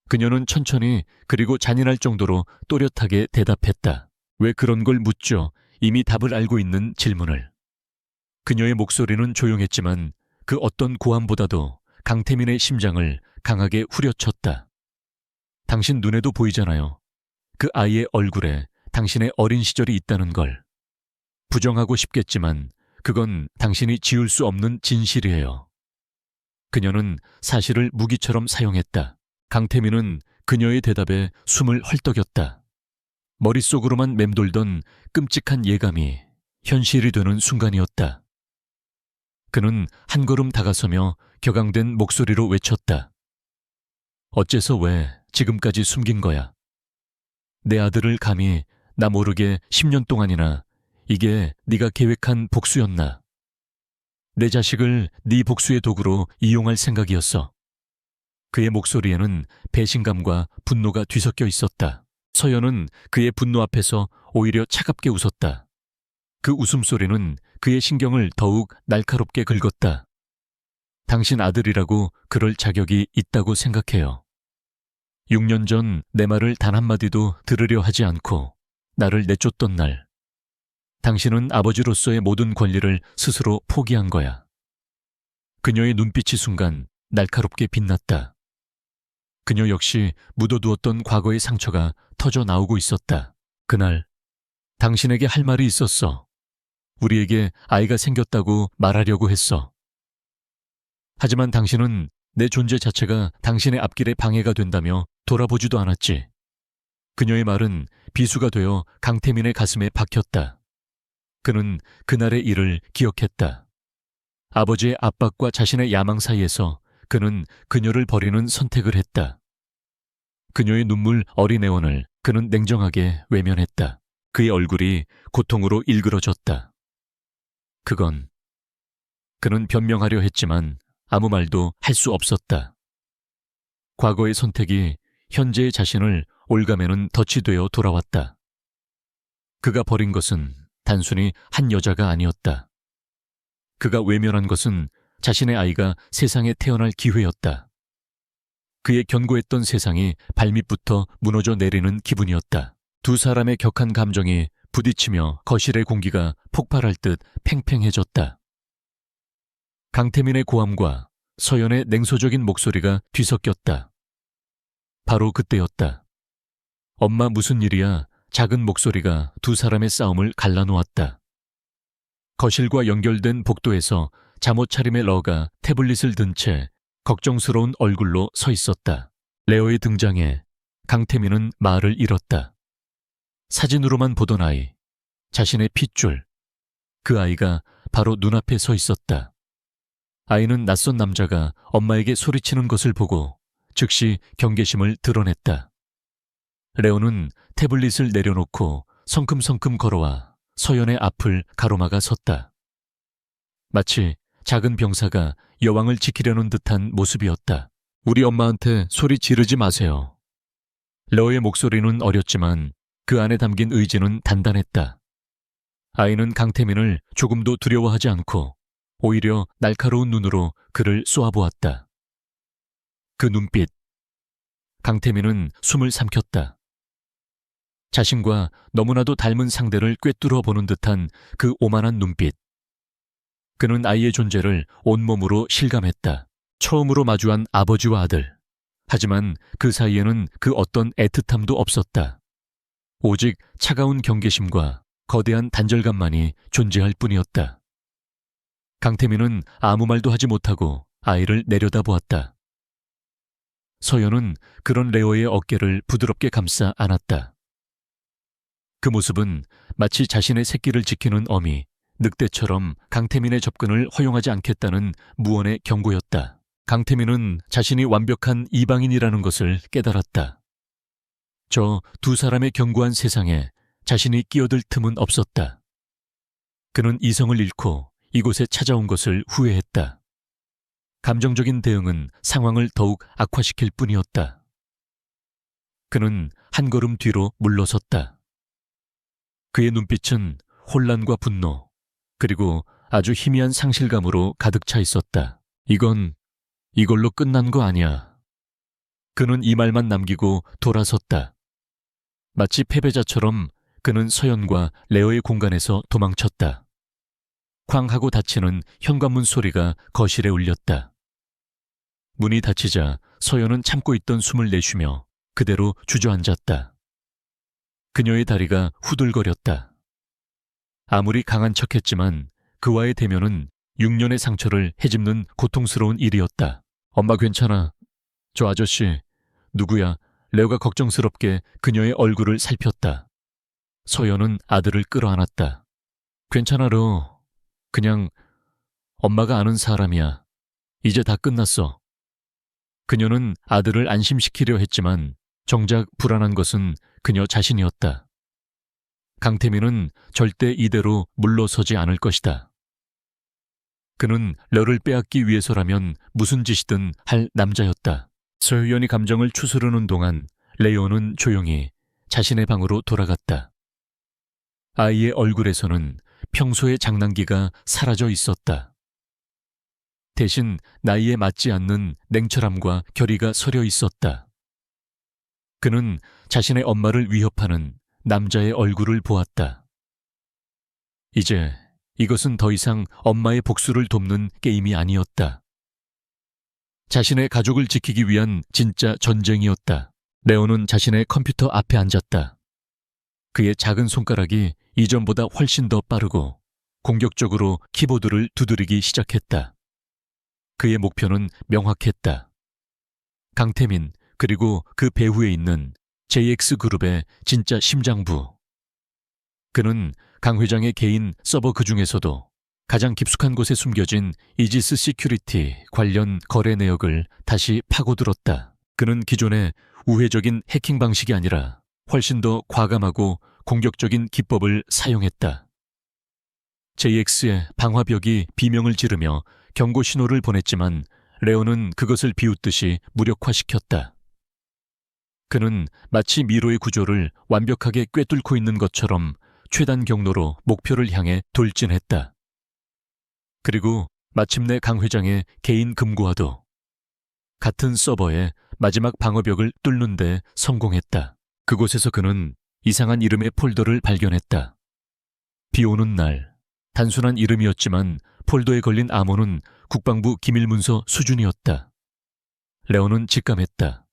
그녀는 천천히 그리고 잔인할 정도로 또렷하게 대답했다. 왜 그런 걸 묻죠? 이미 답을 알고 있는 질문을. 그녀의 목소리는 조용했지만 그 어떤 고함보다도 강태민의 심장을 강하게 후려쳤다. 당신 눈에도 보이잖아요. 그 아이의 얼굴에 당신의 어린 시절이 있다는 걸. 부정하고 싶겠지만 그건 당신이 지울 수 없는 진실이에요. 그녀는 사실을 무기처럼 사용했다. 강태민은 그녀의 대답에 숨을 헐떡였다. 머릿속으로만 맴돌던 끔찍한 예감이 현실이 되는 순간이었다. 그는 한 걸음 다가서며 격앙된 목소리로 외쳤다. 어째서 왜 지금까지 숨긴 거야? 내 아들을 감히 나 모르게 10년 동안이나 이게 네가 계획한 복수였나? 내 자식을 네 복수의 도구로 이용할 생각이었어. 그의 목소리에는 배신감과 분노가 뒤섞여 있었다. 서연은 그의 분노 앞에서 오히려 차갑게 웃었다. 그 웃음소리는 그의 신경을 더욱 날카롭게 긁었다. 당신 아들이라고 그럴 자격이 있다고 생각해요. 6년 전 내 말을 단 한마디도 들으려 하지 않고 나를 내쫓던 날, 당신은 아버지로서의 모든 권리를 스스로 포기한 거야. 그녀의 눈빛이 순간 날카롭게 빛났다. 그녀 역시 묻어두었던 과거의 상처가 터져 나오고 있었다. 그날, 당신에게 할 말이 있었어. 우리에게 아이가 생겼다고 말하려고 했어. 하지만 당신은 내 존재 자체가 당신의 앞길에 방해가 된다며 돌아보지도 않았지. 그녀의 말은 비수가 되어 강태민의 가슴에 박혔다. 그는 그날의 일을 기억했다. 아버지의 압박과 자신의 야망 사이에서 그는 그녀를 버리는 선택을 했다. 그녀의 눈물 어린 애원을 그는 냉정하게 외면했다. 그의 얼굴이 고통으로 일그러졌다. 그는 변명하려 했지만 아무 말도 할 수 없었다. 과거의 선택이 현재의 자신을 올가매는 덫이 되어 돌아왔다. 그가 버린 것은 단순히 한 여자가 아니었다. 그가 외면한 것은 자신의 아이가 세상에 태어날 기회였다. 그의 견고했던 세상이 발밑부터 무너져 내리는 기분이었다. 두 사람의 격한 감정이 부딪히며 거실의 공기가 폭발할 듯 팽팽해졌다. 강태민의 고함과 서연의 냉소적인 목소리가 뒤섞였다. 바로 그때였다. 엄마 무슨 일이야? 작은 목소리가 두 사람의 싸움을 갈라놓았다. 거실과 연결된 복도에서 잠옷 차림의 러가 태블릿을 든 채 걱정스러운 얼굴로 서 있었다. 레오의 등장에 강태민은 말을 잃었다. 사진으로만 보던 아이, 자신의 핏줄, 그 아이가 바로 눈앞에 서 있었다. 아이는 낯선 남자가 엄마에게 소리치는 것을 보고 즉시 경계심을 드러냈다. 레오는 태블릿을 내려놓고 성큼성큼 걸어와 서연의 앞을 가로막아 섰다. 마치 작은 병사가 여왕을 지키려는 듯한 모습이었다. 우리 엄마한테 소리 지르지 마세요. 레오의 목소리는 어렸지만 그 안에 담긴 의지는 단단했다. 아이는 강태민을 조금도 두려워하지 않고 오히려 날카로운 눈으로 그를 쏘아보았다. 그 눈빛. 강태민은 숨을 삼켰다. 자신과 너무나도 닮은 상대를 꿰뚫어 보는 듯한 그 오만한 눈빛. 그는 아이의 존재를 온몸으로 실감했다. 처음으로 마주한 아버지와 아들. 하지만 그 사이에는 그 어떤 애틋함도 없었다. 오직 차가운 경계심과 거대한 단절감만이 존재할 뿐이었다. 강태민은 아무 말도 하지 못하고 아이를 내려다보았다. 서연은 그런 레오의 어깨를 부드럽게 감싸 안았다. 그 모습은 마치 자신의 새끼를 지키는 어미, 늑대처럼 강태민의 접근을 허용하지 않겠다는 무언의 경고였다. 강태민은 자신이 완벽한 이방인이라는 것을 깨달았다. 저 두 사람의 견고한 세상에 자신이 끼어들 틈은 없었다. 그는 이성을 잃고 이곳에 찾아온 것을 후회했다. 감정적인 대응은 상황을 더욱 악화시킬 뿐이었다. 그는 한 걸음 뒤로 물러섰다. 그의 눈빛은 혼란과 분노, 그리고 아주 희미한 상실감으로 가득 차 있었다. 이걸로 끝난 거 아니야. 그는 이 말만 남기고 돌아섰다. 마치 패배자처럼 그는 서연과 레오의 공간에서 도망쳤다. 쾅 하고 닫히는 현관문 소리가 거실에 울렸다. 문이 닫히자 서연은 참고 있던 숨을 내쉬며 그대로 주저앉았다. 그녀의 다리가 후들거렸다. 아무리 강한 척했지만 그와의 대면은 6년의 상처를 헤집는 고통스러운 일이었다. 엄마 괜찮아. 저 아저씨 누구야? 레오가 걱정스럽게 그녀의 얼굴을 살폈다. 서연은 아들을 끌어안았다. 괜찮아 레오. 그냥 엄마가 아는 사람이야. 이제 다 끝났어. 그녀는 아들을 안심시키려 했지만 정작 불안한 것은 그녀 자신이었다. 강태민은 절대 이대로 물러서지 않을 것이다. 그는 레오를 빼앗기 위해서라면 무슨 짓이든 할 남자였다. 서연이 감정을 추스르는 동안 레오는 조용히 자신의 방으로 돌아갔다. 아이의 얼굴에서는 평소의 장난기가 사라져 있었다. 대신 나이에 맞지 않는 냉철함과 결의가 서려 있었다. 그는 자신의 엄마를 위협하는 남자의 얼굴을 보았다. 이제 이것은 더 이상 엄마의 복수를 돕는 게임이 아니었다. 자신의 가족을 지키기 위한 진짜 전쟁이었다. 레오는 자신의 컴퓨터 앞에 앉았다. 그의 작은 손가락이 이전보다 훨씬 더 빠르고 공격적으로 키보드를 두드리기 시작했다. 그의 목표는 명확했다. 강태민 그리고 그 배후에 있는 JX그룹의 진짜 심장부. 그는 강 회장의 개인 서버 그 중에서도 가장 깊숙한 곳에 숨겨진 이지스 시큐리티 관련 거래 내역을 다시 파고들었다. 그는 기존의 우회적인 해킹 방식이 아니라 훨씬 더 과감하고 공격적인 기법을 사용했다. JX의 방화벽이 비명을 지르며 경고 신호를 보냈지만 레오는 그것을 비웃듯이 무력화시켰다. 그는 마치 미로의 구조를 완벽하게 꿰뚫고 있는 것처럼 최단 경로로 목표를 향해 돌진했다. 그리고 마침내 강 회장의 개인 금고와도 같은 서버의 마지막 방어벽을 뚫는 데 성공했다. 그곳에서 그는 이상한 이름의 폴더를 발견했다. 비 오는 날, 단순한 이름이었지만 폴더에 걸린 암호는 국방부 기밀문서 수준이었다. 레오는 직감했다.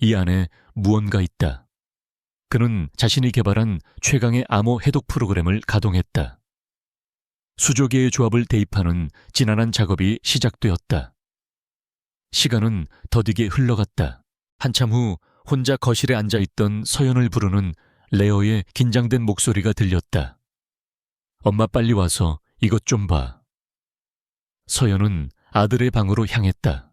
이 안에 무언가 있다. 그는 자신이 개발한 최강의 암호 해독 프로그램을 가동했다. 수조 개의 조합을 대입하는 지난한 작업이 시작되었다. 시간은 더디게 흘러갔다. 한참 후 혼자 거실에 앉아있던 서연을 부르는 레오의 긴장된 목소리가 들렸다. 엄마 빨리 와서 이것 좀 봐. 서연은 아들의 방으로 향했다.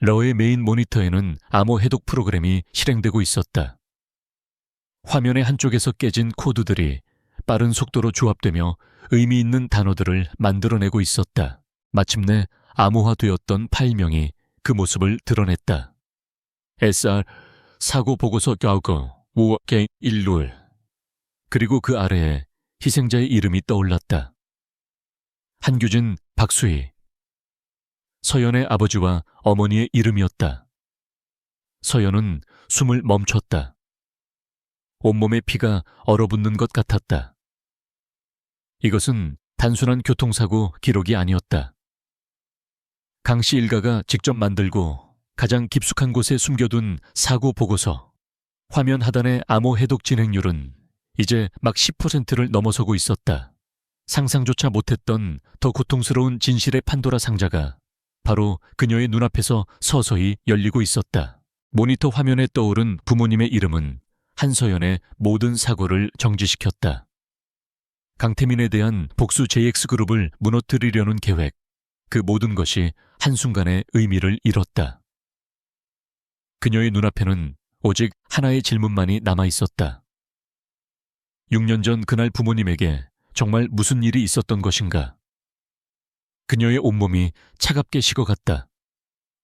레오의 메인 모니터에는 암호 해독 프로그램이 실행되고 있었다. 화면의 한쪽에서 깨진 코드들이 빠른 속도로 조합되며 의미 있는 단어들을 만들어내고 있었다. 마침내 암호화되었던 파일명이 그 모습을 드러냈다. SR 사고 보고서 결과 5개 1룰. 그리고 그 아래에 희생자의 이름이 떠올랐다. 한규진, 박수희. 서연의 아버지와 어머니의 이름이었다. 서연은 숨을 멈췄다. 온몸의 피가 얼어붙는 것 같았다. 이것은 단순한 교통사고 기록이 아니었다. 강 씨 일가가 직접 만들고 가장 깊숙한 곳에 숨겨둔 사고 보고서. 화면 하단의 암호 해독 진행률은 이제 막 10%를 넘어서고 있었다. 상상조차 못했던 더 고통스러운 진실의 판도라 상자가 바로 그녀의 눈앞에서 서서히 열리고 있었다. 모니터 화면에 떠오른 부모님의 이름은 한서연의 모든 사고를 정지시켰다. 강태민에 대한 복수 JX그룹을 무너뜨리려는 계획, 그 모든 것이 한순간에 의미를 잃었다. 그녀의 눈앞에는 오직 하나의 질문만이 남아있었다. 6년 전 그날 부모님에게 정말 무슨 일이 있었던 것인가? 그녀의 온몸이 차갑게 식어갔다.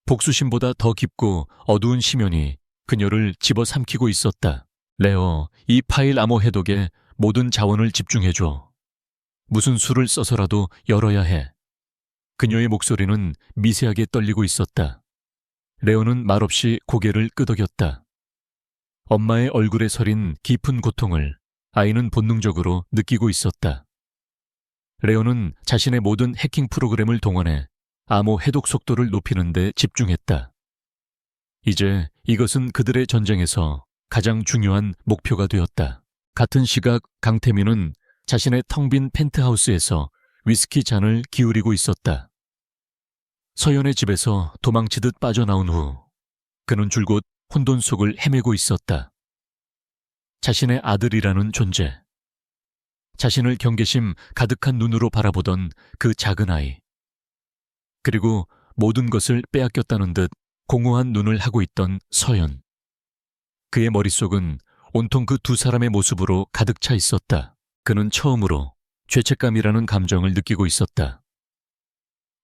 복수심보다 더 깊고 어두운 심연이 그녀를 집어삼키고 있었다. 레어, 이 파일 암호 해독에 모든 자원을 집중해줘. 무슨 수를 써서라도 열어야 해. 그녀의 목소리는 미세하게 떨리고 있었다. 레오는 말없이 고개를 끄덕였다. 엄마의 얼굴에 서린 깊은 고통을 아이는 본능적으로 느끼고 있었다. 레오는 자신의 모든 해킹 프로그램을 동원해 암호 해독 속도를 높이는 데 집중했다. 이제 이것은 그들의 전쟁에서 가장 중요한 목표가 되었다. 같은 시각 강태민은 자신의 텅 빈 펜트하우스에서 위스키 잔을 기울이고 있었다. 서연의 집에서 도망치듯 빠져나온 후 그는 줄곧 혼돈 속을 헤매고 있었다. 자신의 아들이라는 존재, 자신을 경계심 가득한 눈으로 바라보던 그 작은 아이, 그리고 모든 것을 빼앗겼다는 듯 공허한 눈을 하고 있던 서연. 그의 머릿속은 온통 그 두 사람의 모습으로 가득 차 있었다. 그는 처음으로 죄책감이라는 감정을 느끼고 있었다.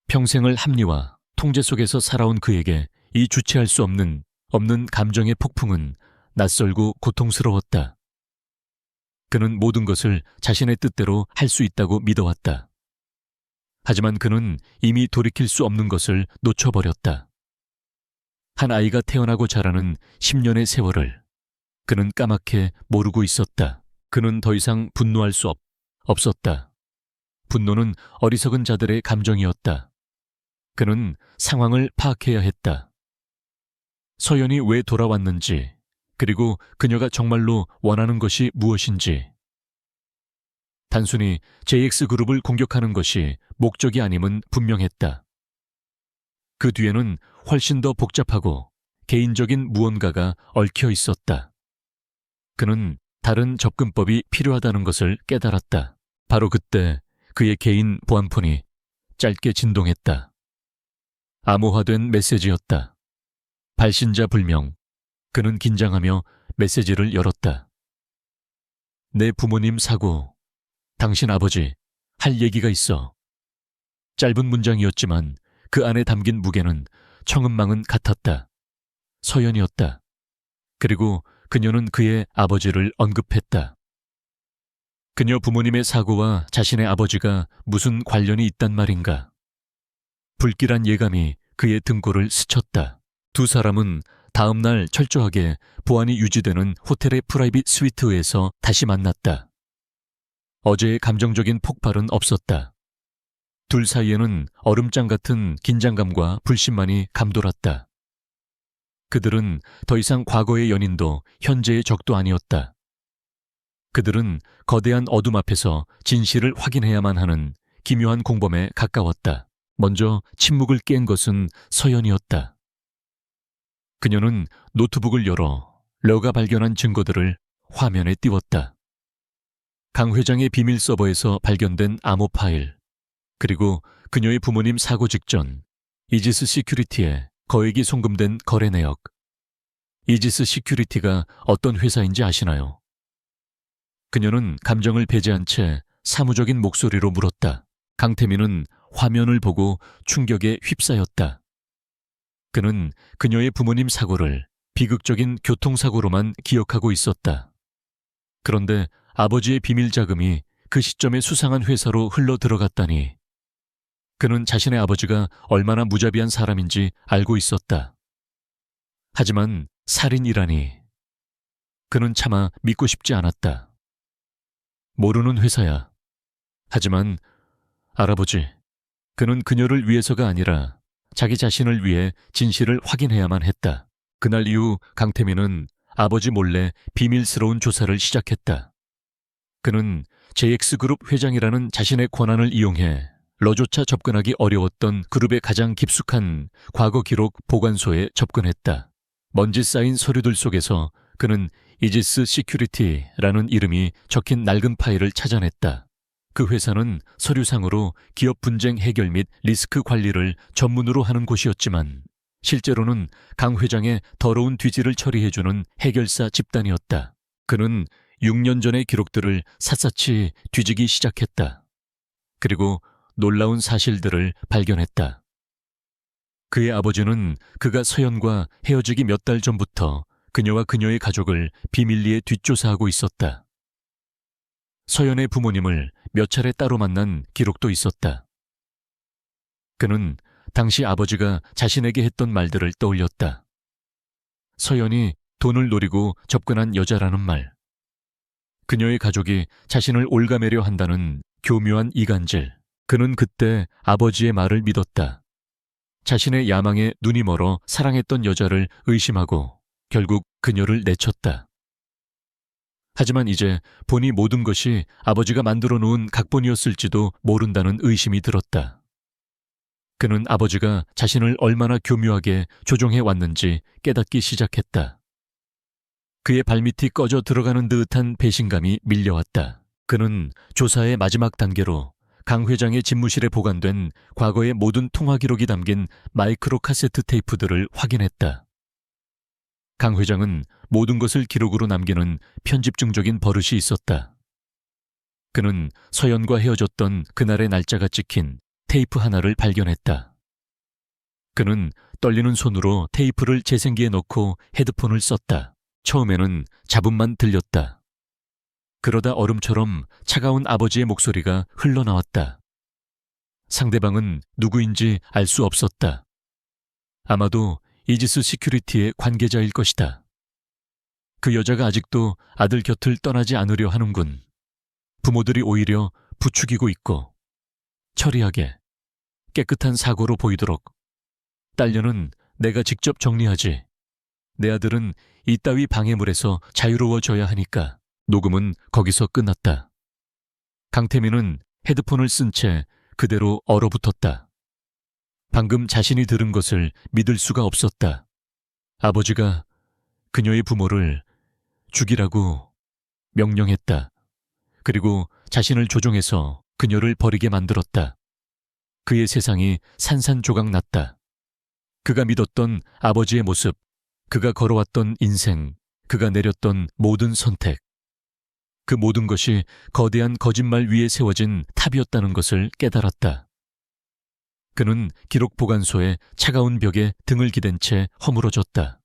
평생을 합리화, 통제 속에서 살아온 그에게 이 주체할 수 없는 감정의 폭풍은 낯설고 고통스러웠다. 그는 모든 것을 자신의 뜻대로 할 수 있다고 믿어왔다. 하지만 그는 이미 돌이킬 수 없는 것을 놓쳐버렸다. 한 아이가 태어나고 자라는 10년의 세월을 그는 까맣게 모르고 있었다. 그는 더 이상 분노할 수 없었다. 분노는 어리석은 자들의 감정이었다. 그는 상황을 파악해야 했다. 서연이 왜 돌아왔는지, 그리고 그녀가 정말로 원하는 것이 무엇인지. 단순히 JX그룹을 공격하는 것이 목적이 아님은 분명했다. 그 뒤에는 훨씬 더 복잡하고 개인적인 무언가가 얽혀 있었다. 그는 다른 접근법이 필요하다는 것을 깨달았다. 바로 그때 그의 개인 보안폰이 짧게 진동했다. 암호화된 메시지였다. 발신자 불명. 그는 긴장하며 메시지를 열었다. 내 부모님 사고, 당신 아버지, 할 얘기가 있어. 짧은 문장이었지만 그 안에 담긴 무게는 청은망은 같았다. 서연이었다. 그리고 그녀는 그의 아버지를 언급했다. 그녀 부모님의 사고와 자신의 아버지가 무슨 관련이 있단 말인가. 불길한 예감이 그의 등골을 스쳤다. 두 사람은 다음 날 철저하게 보안이 유지되는 호텔의 프라이빗 스위트에서 다시 만났다. 어제의 감정적인 폭발은 없었다. 둘 사이에는 얼음장 같은 긴장감과 불신만이 감돌았다. 그들은 더 이상 과거의 연인도 현재의 적도 아니었다. 그들은 거대한 어둠 앞에서 진실을 확인해야만 하는 기묘한 공범에 가까웠다. 먼저 침묵을 깬 것은 서연이었다. 그녀는 노트북을 열어 러가 발견한 증거들을 화면에 띄웠다. 강 회장의 비밀 서버에서 발견된 암호 파일, 그리고 그녀의 부모님 사고 직전 이지스 시큐리티에 거액이 송금된 거래 내역. 이지스 시큐리티가 어떤 회사인지 아시나요? 그녀는 감정을 배제한 채 사무적인 목소리로 물었다. 강태민은 화면을 보고 충격에 휩싸였다. 그는 그녀의 부모님 사고를 비극적인 교통사고로만 기억하고 있었다. 그런데 아버지의 비밀 자금이 그 시점에 수상한 회사로 흘러 들어갔다니. 그는 자신의 아버지가 얼마나 무자비한 사람인지 알고 있었다. 하지만 살인이라니. 그는 차마 믿고 싶지 않았다. 모르는 회사야. 하지만 할아버지, 그는 그녀를 위해서가 아니라 자기 자신을 위해 진실을 확인해야만 했다. 그날 이후 강태민은 아버지 몰래 비밀스러운 조사를 시작했다. 그는 JX그룹 회장이라는 자신의 권한을 이용해 러조차 접근하기 어려웠던 그룹의 가장 깊숙한 과거 기록 보관소에 접근했다. 먼지 쌓인 서류들 속에서 그는 이지스 시큐리티라는 이름이 적힌 낡은 파일을 찾아냈다. 그 회사는 서류상으로 기업 분쟁 해결 및 리스크 관리를 전문으로 하는 곳이었지만 실제로는 강 회장의 더러운 뒤지를 처리해주는 해결사 집단이었다. 그는 6년 전의 기록들을 샅샅이 뒤지기 시작했다. 그리고 놀라운 사실들을 발견했다. 그의 아버지는 그가 서연과 헤어지기 몇 달 전부터 그녀와 그녀의 가족을 비밀리에 뒷조사하고 있었다. 서연의 부모님을 몇 차례 따로 만난 기록도 있었다. 그는 당시 아버지가 자신에게 했던 말들을 떠올렸다. 서연이 돈을 노리고 접근한 여자라는 말, 그녀의 가족이 자신을 올가매려 한다는 교묘한 이간질. 그는 그때 아버지의 말을 믿었다. 자신의 야망에 눈이 멀어 사랑했던 여자를 의심하고 결국 그녀를 내쳤다. 하지만 이제 보니 모든 것이 아버지가 만들어 놓은 각본이었을지도 모른다는 의심이 들었다. 그는 아버지가 자신을 얼마나 교묘하게 조종해 왔는지 깨닫기 시작했다. 그의 발밑이 꺼져 들어가는 듯한 배신감이 밀려왔다. 그는 조사의 마지막 단계로 강 회장의 집무실에 보관된 과거의 모든 통화 기록이 담긴 마이크로 카세트 테이프들을 확인했다. 강 회장은 모든 것을 기록으로 남기는 편집증적인 버릇이 있었다. 그는 서연과 헤어졌던 그날의 날짜가 찍힌 테이프 하나를 발견했다. 그는 떨리는 손으로 테이프를 재생기에 넣고 헤드폰을 썼다. 처음에는 잡음만 들렸다. 그러다 얼음처럼 차가운 아버지의 목소리가 흘러나왔다. 상대방은 누구인지 알 수 없었다. 아마도 이지스 시큐리티의 관계자일 것이다. 그 여자가 아직도 아들 곁을 떠나지 않으려 하는군. 부모들이 오히려 부추기고 있고 처리하게, 깨끗한 사고로 보이도록. 딸녀는 내가 직접 정리하지. 내 아들은 이따위 방해물에서 자유로워져야 하니까. 녹음은 거기서 끝났다. 강태민은 헤드폰을 쓴 채 그대로 얼어붙었다. 방금 자신이 들은 것을 믿을 수가 없었다. 아버지가 그녀의 부모를 죽이라고 명령했다. 그리고 자신을 조종해서 그녀를 버리게 만들었다. 그의 세상이 산산조각 났다. 그가 믿었던 아버지의 모습, 그가 걸어왔던 인생, 그가 내렸던 모든 선택, 그 모든 것이 거대한 거짓말 위에 세워진 탑이었다는 것을 깨달았다. 그는 기록 보관소의 차가운 벽에 등을 기댄 채 허물어졌다.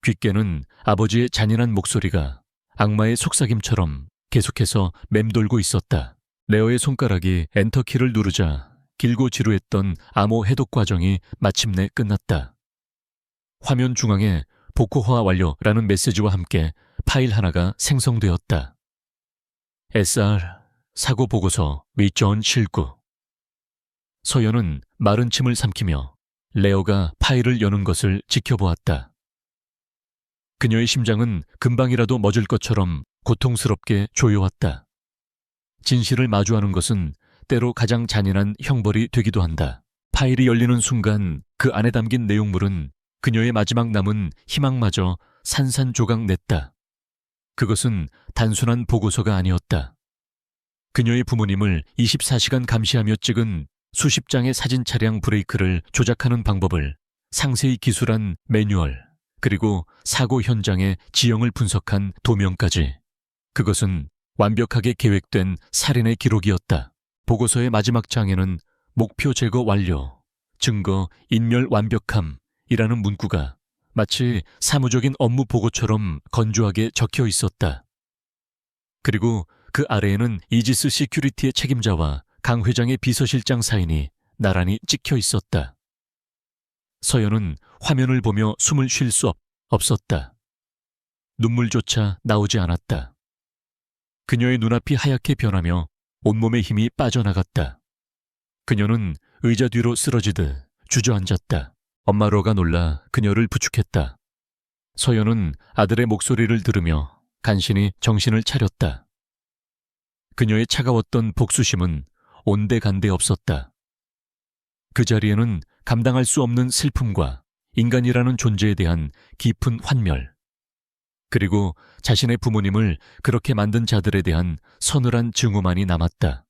귓께는 아버지의 잔인한 목소리가 악마의 속삭임처럼 계속해서 맴돌고 있었다. 레어의 손가락이 엔터키를 누르자 길고 지루했던 암호 해독 과정이 마침내 끝났다. 화면 중앙에 복호화 완료라는 메시지와 함께 파일 하나가 생성되었다. SR 사고 보고서 위전 실구. 서연은 마른 침을 삼키며 레어가 파일을 여는 것을 지켜보았다. 그녀의 심장은 금방이라도 멎을 것처럼 고통스럽게 조여왔다. 진실을 마주하는 것은 때로 가장 잔인한 형벌이 되기도 한다. 파일이 열리는 순간 그 안에 담긴 내용물은 그녀의 마지막 남은 희망마저 산산조각 냈다. 그것은 단순한 보고서가 아니었다. 그녀의 부모님을 24시간 감시하며 찍은 수십 장의 사진 차량 브레이크를 조작하는 방법을 상세히 기술한 매뉴얼, 그리고 사고 현장의 지형을 분석한 도면까지. 그것은 완벽하게 계획된 살인의 기록이었다. 보고서의 마지막 장에는 목표 제거 완료, 증거 인멸 완벽함이라는 문구가 마치 사무적인 업무 보고처럼 건조하게 적혀 있었다. 그리고 그 아래에는 이지스 시큐리티의 책임자와 강 회장의 비서실장 사인이 나란히 찍혀 있었다. 서연은 화면을 보며 숨을 쉴 수 없었다. 눈물조차 나오지 않았다. 그녀의 눈앞이 하얗게 변하며 온몸의 힘이 빠져나갔다. 그녀는 의자 뒤로 쓰러지듯 주저앉았다. 엄마 로가 놀라 그녀를 부축했다. 서연은 아들의 목소리를 들으며 간신히 정신을 차렸다. 그녀의 차가웠던 복수심은 온데간데 없었다. 그 자리에는 감당할 수 없는 슬픔과 인간이라는 존재에 대한 깊은 환멸, 그리고 자신의 부모님을 그렇게 만든 자들에 대한 서늘한 증오만이 남았다.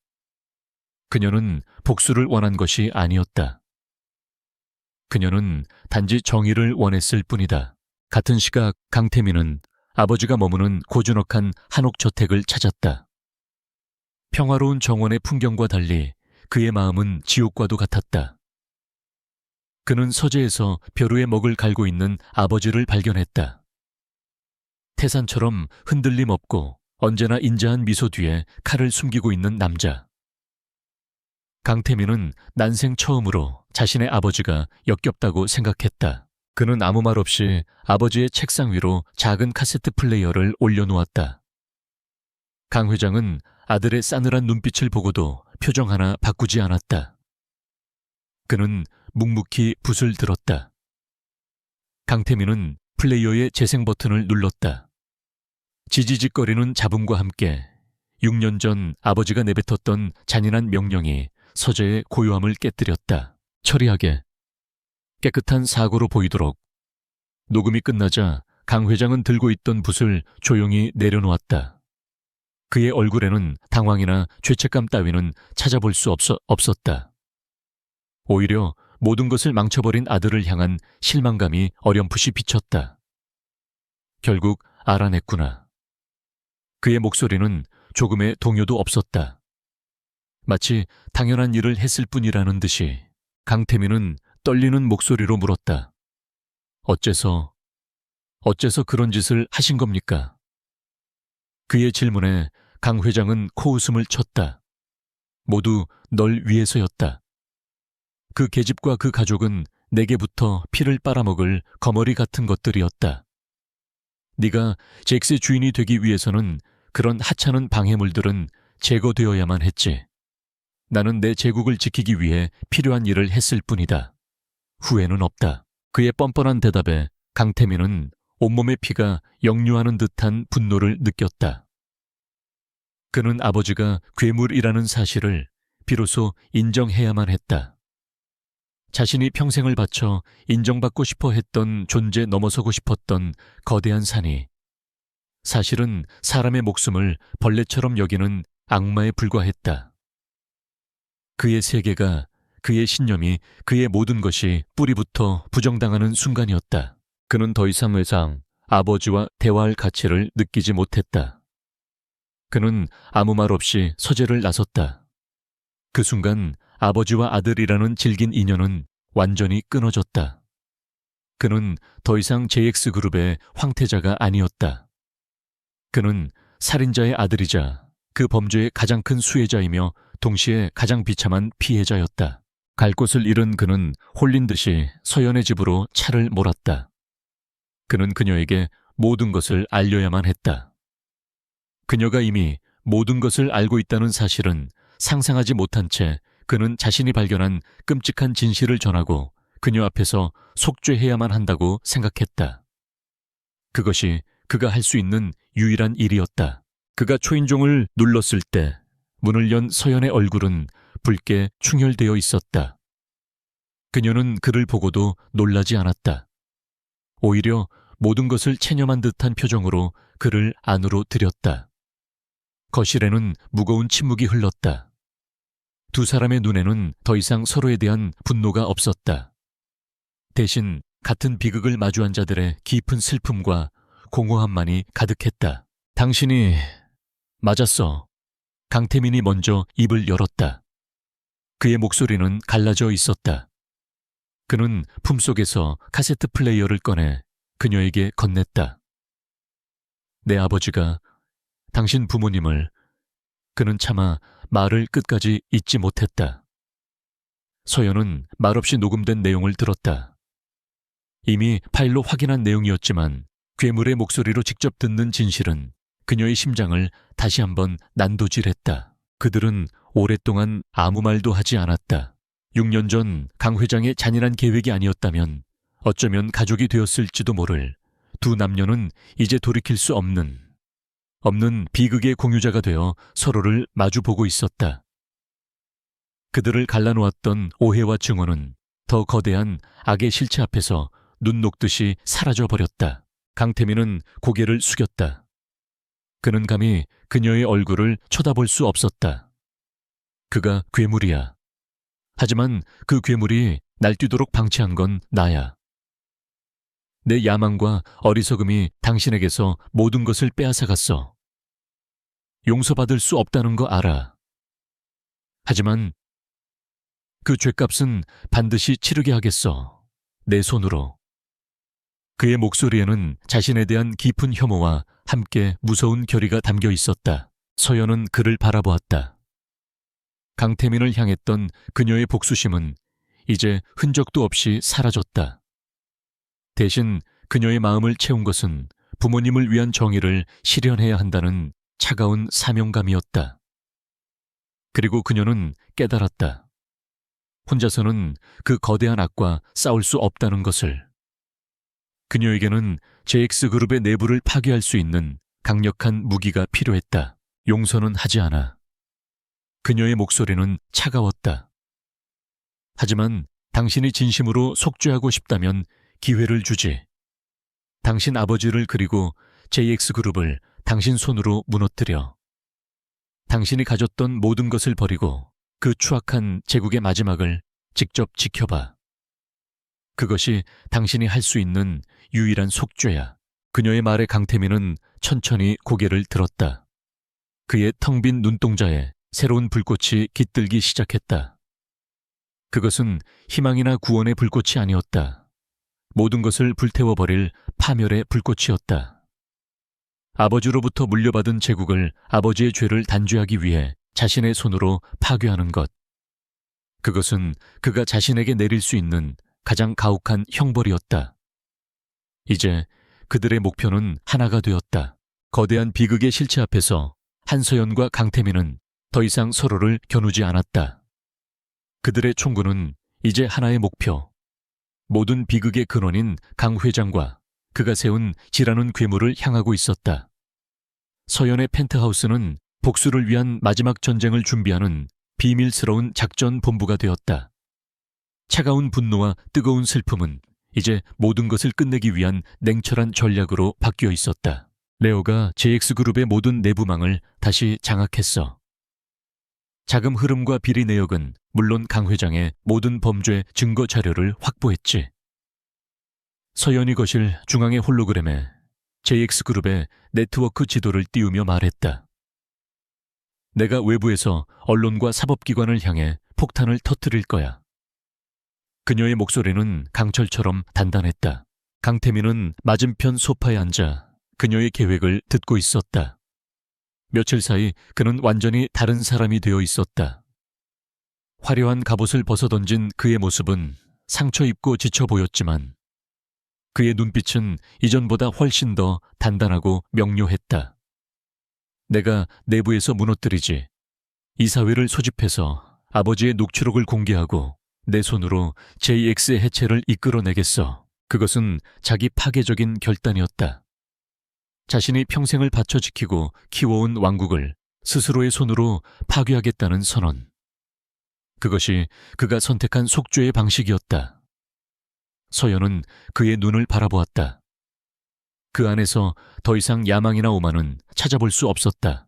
그녀는 복수를 원한 것이 아니었다. 그녀는 단지 정의를 원했을 뿐이다. 같은 시각 강태민은 아버지가 머무는 고즈넉한 한옥저택을 찾았다. 평화로운 정원의 풍경과 달리 그의 마음은 지옥과도 같았다. 그는 서재에서 벼루에 먹을 갈고 있는 아버지를 발견했다. 태산처럼 흔들림 없고 언제나 인자한 미소 뒤에 칼을 숨기고 있는 남자. 강태민은 난생 처음으로 자신의 아버지가 역겹다고 생각했다. 그는 아무 말 없이 아버지의 책상 위로 작은 카세트 플레이어를 올려놓았다. 강 회장은 아들의 싸늘한 눈빛을 보고도 표정 하나 바꾸지 않았다. 그는 묵묵히 붓을 들었다. 강태민은 플레이어의 재생 버튼을 눌렀다. 지지직거리는 잡음과 함께 6년 전 아버지가 내뱉었던 잔인한 명령이 서재의 고요함을 깨뜨렸다. 처리하게. 깨끗한 사고로 보이도록. 녹음이 끝나자 강 회장은 들고 있던 붓을 조용히 내려놓았다. 그의 얼굴에는 당황이나 죄책감 따위는 찾아볼 수 없었다. 오히려 모든 것을 망쳐버린 아들을 향한 실망감이 어렴풋이 비쳤다. 결국 알아냈구나. 그의 목소리는 조금의 동요도 없었다. 마치 당연한 일을 했을 뿐이라는 듯이 강태민은 떨리는 목소리로 물었다. 어째서 그런 짓을 하신 겁니까? 그의 질문에 강 회장은 코웃음을 쳤다. 모두 널 위해서였다. 그 계집과 그 가족은 내게부터 피를 빨아먹을 거머리 같은 것들이었다. 네가 잭스의 주인이 되기 위해서는 그런 하찮은 방해물들은 제거되어야만 했지. 나는 내 제국을 지키기 위해 필요한 일을 했을 뿐이다. 후회는 없다. 그의 뻔뻔한 대답에 강태민은 온몸의 피가 역류하는 듯한 분노를 느꼈다. 그는 아버지가 괴물이라는 사실을 비로소 인정해야만 했다. 자신이 평생을 바쳐 인정받고 싶어 했던 존재 넘어서고 싶었던 거대한 산이 사실은 사람의 목숨을 벌레처럼 여기는 악마에 불과했다. 그의 세계가, 그의 신념이, 그의 모든 것이 뿌리부터 부정당하는 순간이었다. 그는 더 이상 아버지와 대화할 가치를 느끼지 못했다. 그는 아무 말 없이 서재를 나섰다. 그 순간 아버지와 아들이라는 질긴 인연은 완전히 끊어졌다. 그는 더 이상 JX그룹의 황태자가 아니었다. 그는 살인자의 아들이자 그 범죄의 가장 큰 수혜자이며 동시에 가장 비참한 피해자였다. 갈 곳을 잃은 그는 홀린 듯이 서연의 집으로 차를 몰았다. 그는 그녀에게 모든 것을 알려야만 했다. 그녀가 이미 모든 것을 알고 있다는 사실은 상상하지 못한 채 그는 자신이 발견한 끔찍한 진실을 전하고 그녀 앞에서 속죄해야만 한다고 생각했다. 그것이 그가 할 수 있는 유일한 일이었다. 그가 초인종을 눌렀을 때 문을 연 서연의 얼굴은 붉게 충혈되어 있었다. 그녀는 그를 보고도 놀라지 않았다. 오히려 모든 것을 체념한 듯한 표정으로 그를 안으로 들였다. 거실에는 무거운 침묵이 흘렀다. 두 사람의 눈에는 더 이상 서로에 대한 분노가 없었다. 대신 같은 비극을 마주한 자들의 깊은 슬픔과 공허함만이 가득했다. 당신이 맞았어. 강태민이 먼저 입을 열었다. 그의 목소리는 갈라져 있었다. 그는 품속에서 카세트 플레이어를 꺼내 그녀에게 건넸다. 내 아버지가 당신 부모님을. 그는 차마 말을 끝까지 잊지 못했다. 서연은 말없이 녹음된 내용을 들었다. 이미 파일로 확인한 내용이었지만 괴물의 목소리로 직접 듣는 진실은 그녀의 심장을 다시 한번 난도질했다. 그들은 오랫동안 아무 말도 하지 않았다. 6년 전 강 회장의 잔인한 계획이 아니었다면 어쩌면 가족이 되었을지도 모를 두 남녀는 이제 돌이킬 수 없는 없는 비극의 공유자가 되어 서로를 마주보고 있었다. 그들을 갈라놓았던 오해와 증오는 더 거대한 악의 실체 앞에서 눈 녹듯이 사라져버렸다. 강태민은 고개를 숙였다. 그는 감히 그녀의 얼굴을 쳐다볼 수 없었다. 그가 괴물이야. 하지만 그 괴물이 날뛰도록 방치한 건 나야. 내 야망과 어리석음이 당신에게서 모든 것을 빼앗아갔어. 용서받을 수 없다는 거 알아. 하지만 그 죗값은 반드시 치르게 하겠어. 내 손으로. 그의 목소리에는 자신에 대한 깊은 혐오와 함께 무서운 결의가 담겨 있었다. 서연은 그를 바라보았다. 강태민을 향했던 그녀의 복수심은 이제 흔적도 없이 사라졌다. 대신 그녀의 마음을 채운 것은 부모님을 위한 정의를 실현해야 한다는 차가운 사명감이었다. 그리고 그녀는 깨달았다. 혼자서는 그 거대한 악과 싸울 수 없다는 것을. 그녀에게는 JX그룹의 내부를 파괴할 수 있는 강력한 무기가 필요했다. 용서는 하지 않아. 그녀의 목소리는 차가웠다. 하지만 당신이 진심으로 속죄하고 싶다면 기회를 주지. 당신 아버지를 그리고 JX그룹을 당신 손으로 무너뜨려. 당신이 가졌던 모든 것을 버리고 그 추악한 제국의 마지막을 직접 지켜봐. 그것이 당신이 할 수 있는 유일한 속죄야. 그녀의 말에 강태민은 천천히 고개를 들었다. 그의 텅 빈 눈동자에 새로운 불꽃이 깃들기 시작했다. 그것은 희망이나 구원의 불꽃이 아니었다. 모든 것을 불태워버릴 파멸의 불꽃이었다. 아버지로부터 물려받은 제국을 아버지의 죄를 단죄하기 위해 자신의 손으로 파괴하는 것. 그것은 그가 자신에게 내릴 수 있는 가장 가혹한 형벌이었다. 이제 그들의 목표는 하나가 되었다. 거대한 비극의 실체 앞에서 한서연과 강태민은 더 이상 서로를 겨누지 않았다. 그들의 총구는 이제 하나의 목표. 모든 비극의 근원인 강 회장과 그가 세운 지라는 괴물을 향하고 있었다. 서연의 펜트하우스는 복수를 위한 마지막 전쟁을 준비하는 비밀스러운 작전 본부가 되었다. 차가운 분노와 뜨거운 슬픔은 이제 모든 것을 끝내기 위한 냉철한 전략으로 바뀌어 있었다. 레오가 JX그룹의 모든 내부망을 다시 장악했어. 자금 흐름과 비리 내역은 물론 강 회장의 모든 범죄 증거 자료를 확보했지. 서연이 거실 중앙의 홀로그램에 JX그룹의 네트워크 지도를 띄우며 말했다. 내가 외부에서 언론과 사법기관을 향해 폭탄을 터뜨릴 거야. 그녀의 목소리는 강철처럼 단단했다. 강태민은 맞은편 소파에 앉아 그녀의 계획을 듣고 있었다. 며칠 사이 그는 완전히 다른 사람이 되어 있었다. 화려한 갑옷을 벗어던진 그의 모습은 상처 입고 지쳐 보였지만 그의 눈빛은 이전보다 훨씬 더 단단하고 명료했다. 내가 내부에서 무너뜨리지. 이사회를 소집해서 아버지의 녹취록을 공개하고 내 손으로 JX의 해체를 이끌어내겠어. 그것은 자기 파괴적인 결단이었다. 자신이 평생을 바쳐 지키고 키워온 왕국을 스스로의 손으로 파괴하겠다는 선언. 그것이 그가 선택한 속죄의 방식이었다. 서연은 그의 눈을 바라보았다. 그 안에서 더 이상 야망이나 오만은 찾아볼 수 없었다.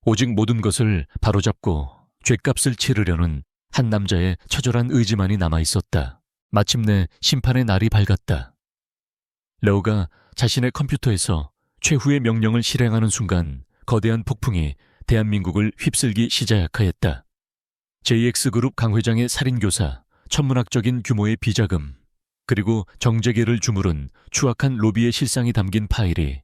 오직 모든 것을 바로잡고 죗값을 치르려는 한 남자의 처절한 의지만이 남아있었다. 마침내 심판의 날이 밝았다. 레오가 자신의 컴퓨터에서 최후의 명령을 실행하는 순간 거대한 폭풍이 대한민국을 휩쓸기 시작하였다. JX그룹 강 회장의 살인교사, 천문학적인 규모의 비자금, 그리고 정재계를 주무른 추악한 로비의 실상이 담긴 파일이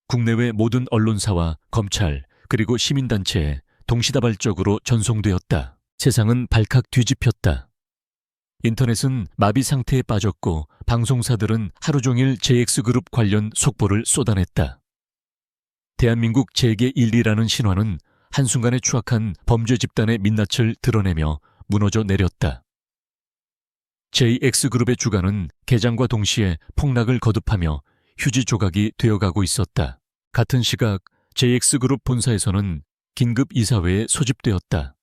국내외 모든 언론사와 검찰 그리고 시민단체에 동시다발적으로 전송되었다. 세상은 발칵 뒤집혔다. 인터넷은 마비 상태에 빠졌고 방송사들은 하루 종일 JX그룹 관련 속보를 쏟아냈다. 대한민국 재계 1위라는 신화는 한순간에 추악한 범죄 집단의 민낯을 드러내며 무너져 내렸다. JX그룹의 주가는 개장과 동시에 폭락을 거듭하며 휴지 조각이 되어가고 있었다. 같은 시각 JX그룹 본사에서는 긴급 이사회에 소집되었다.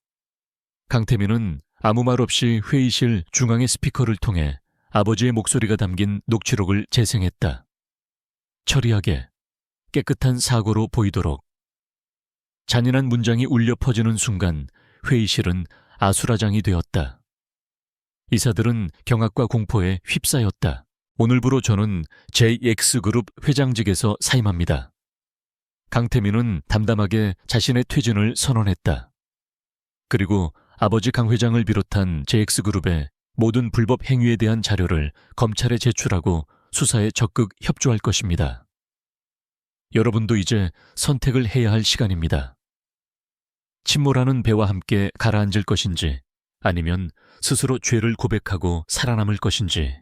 강태민은 아무 말 없이 회의실 중앙의 스피커를 통해 아버지의 목소리가 담긴 녹취록을 재생했다. 처리하게, 깨끗한 사고로 보이도록. 잔인한 문장이 울려 퍼지는 순간 회의실은 아수라장이 되었다. 이사들은 경악과 공포에 휩싸였다. 오늘부로 저는 JX그룹 회장직에서 사임합니다. 강태민은 담담하게 자신의 퇴진을 선언했다. 그리고 아버지 강 회장을 비롯한 JX그룹의 모든 불법 행위에 대한 자료를 검찰에 제출하고 수사에 적극 협조할 것입니다. 여러분도 이제 선택을 해야 할 시간입니다. 침몰하는 배와 함께 가라앉을 것인지 아니면 스스로 죄를 고백하고 살아남을 것인지.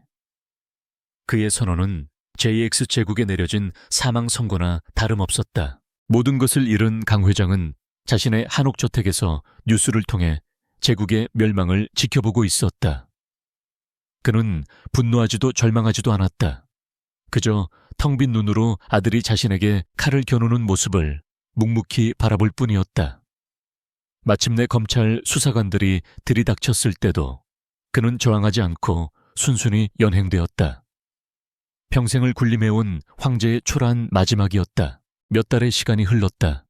그의 선언은 JX 제국에 내려진 사망 선고나 다름없었다. 모든 것을 잃은 강 회장은 자신의 한옥저택에서 뉴스를 통해 제국의 멸망을 지켜보고 있었다. 그는 분노하지도 절망하지도 않았다. 그저 텅 빈 눈으로 아들이 자신에게 칼을 겨누는 모습을 묵묵히 바라볼 뿐이었다. 마침내 검찰 수사관들이 들이닥쳤을 때도 그는 저항하지 않고 순순히 연행되었다. 평생을 군림해온 황제의 초라한 마지막이었다. 몇 달의 시간이 흘렀다.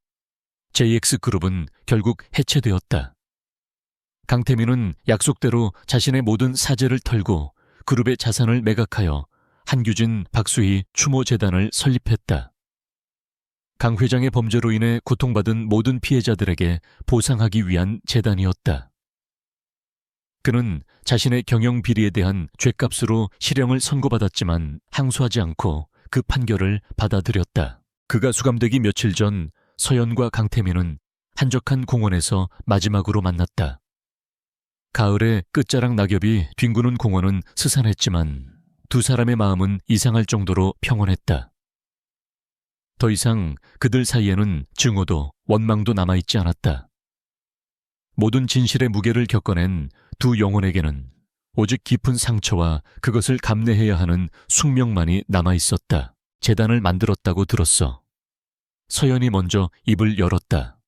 JX그룹은 결국 해체되었다. 강태민은 약속대로 자신의 모든 사재를 털고 그룹의 자산을 매각하여 한규진, 박수희 추모재단을 설립했다. 강 회장의 범죄로 인해 고통받은 모든 피해자들에게 보상하기 위한 재단이었다. 그는 자신의 경영 비리에 대한 죗값으로 실형을 선고받았지만 항소하지 않고 그 판결을 받아들였다. 그가 수감되기 며칠 전 서연과 강태민은 한적한 공원에서 마지막으로 만났다. 가을에 끝자락 낙엽이 뒹구는 공원은 스산했지만 두 사람의 마음은 이상할 정도로 평온했다. 더 이상 그들 사이에는 증오도 원망도 남아있지 않았다. 모든 진실의 무게를 겪어낸 두 영혼에게는 오직 깊은 상처와 그것을 감내해야 하는 숙명만이 남아있었다. 재단을 만들었다고 들었어. 서연이 먼저 입을 열었다.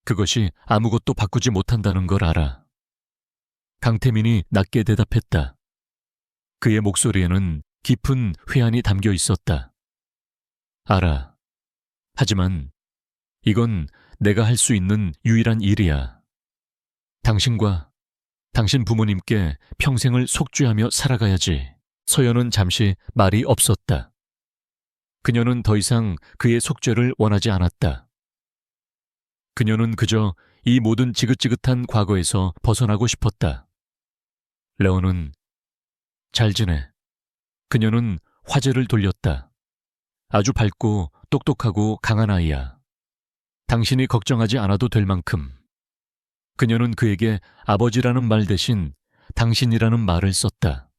그것이 아무것도 바꾸지 못한다는 걸 알아. 강태민이 낮게 대답했다. 그의 목소리에는 깊은 회한이 담겨 있었다. 알아. 하지만 이건 내가 할 수 있는 유일한 일이야. 당신과 당신 부모님께 평생을 속죄하며 살아가야지. 서연은 잠시 말이 없었다. 그녀는 더 이상 그의 속죄를 원하지 않았다. 그녀는 그저 이 모든 지긋지긋한 과거에서 벗어나고 싶었다. 레오는 잘 지내. 그녀는 화제를 돌렸다. 아주 밝고 똑똑하고 강한 아이야. 당신이 걱정하지 않아도 될 만큼. 그녀는 그에게 아버지라는 말 대신 당신이라는 말을 썼다.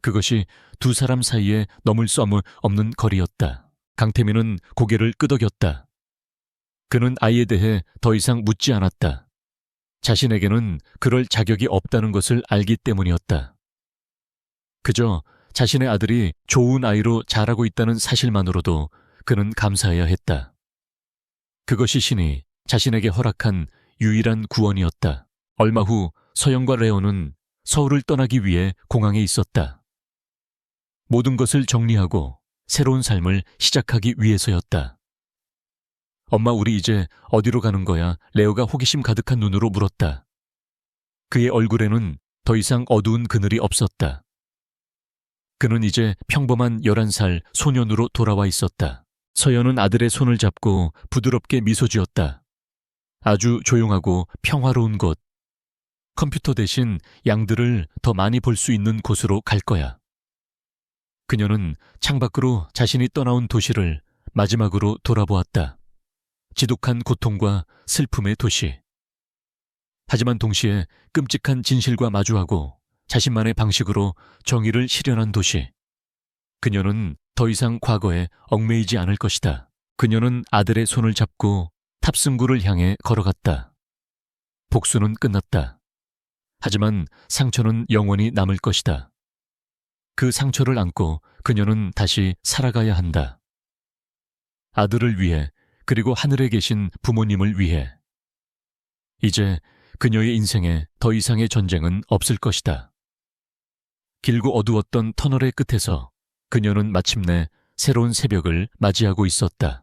그것이 두 사람 사이에 넘을 수 없는 거리였다. 강태민은 고개를 끄덕였다. 그는 아이에 대해 더 이상 묻지 않았다. 자신에게는 그럴 자격이 없다는 것을 알기 때문이었다. 그저 자신의 아들이 좋은 아이로 자라고 있다는 사실만으로도 그는 감사해야 했다. 그것이 신이 자신에게 허락한 유일한 구원이었다. 얼마 후 서영과 레오는 서울을 떠나기 위해 공항에 있었다. 모든 것을 정리하고 새로운 삶을 시작하기 위해서였다. 엄마, 우리 이제 어디로 가는 거야? 레오가 호기심 가득한 눈으로 물었다. 그의 얼굴에는 더 이상 어두운 그늘이 없었다. 그는 이제 평범한 11살 소년으로 돌아와 있었다. 서연은 아들의 손을 잡고 부드럽게 미소 지었다. 아주 조용하고 평화로운 곳. 컴퓨터 대신 양들을 더 많이 볼 수 있는 곳으로 갈 거야. 그녀는 창밖으로 자신이 떠나온 도시를 마지막으로 돌아보았다. 지독한 고통과 슬픔의 도시. 하지만 동시에 끔찍한 진실과 마주하고 자신만의 방식으로 정의를 실현한 도시. 그녀는 더 이상 과거에 얽매이지 않을 것이다. 그녀는 아들의 손을 잡고 탑승구를 향해 걸어갔다. 복수는 끝났다. 하지만 상처는 영원히 남을 것이다. 그 상처를 안고 그녀는 다시 살아가야 한다. 아들을 위해, 그리고 하늘에 계신 부모님을 위해. 이제 그녀의 인생에 더 이상의 전쟁은 없을 것이다. 길고 어두웠던 터널의 끝에서 그녀는 마침내 새로운 새벽을 맞이하고 있었다.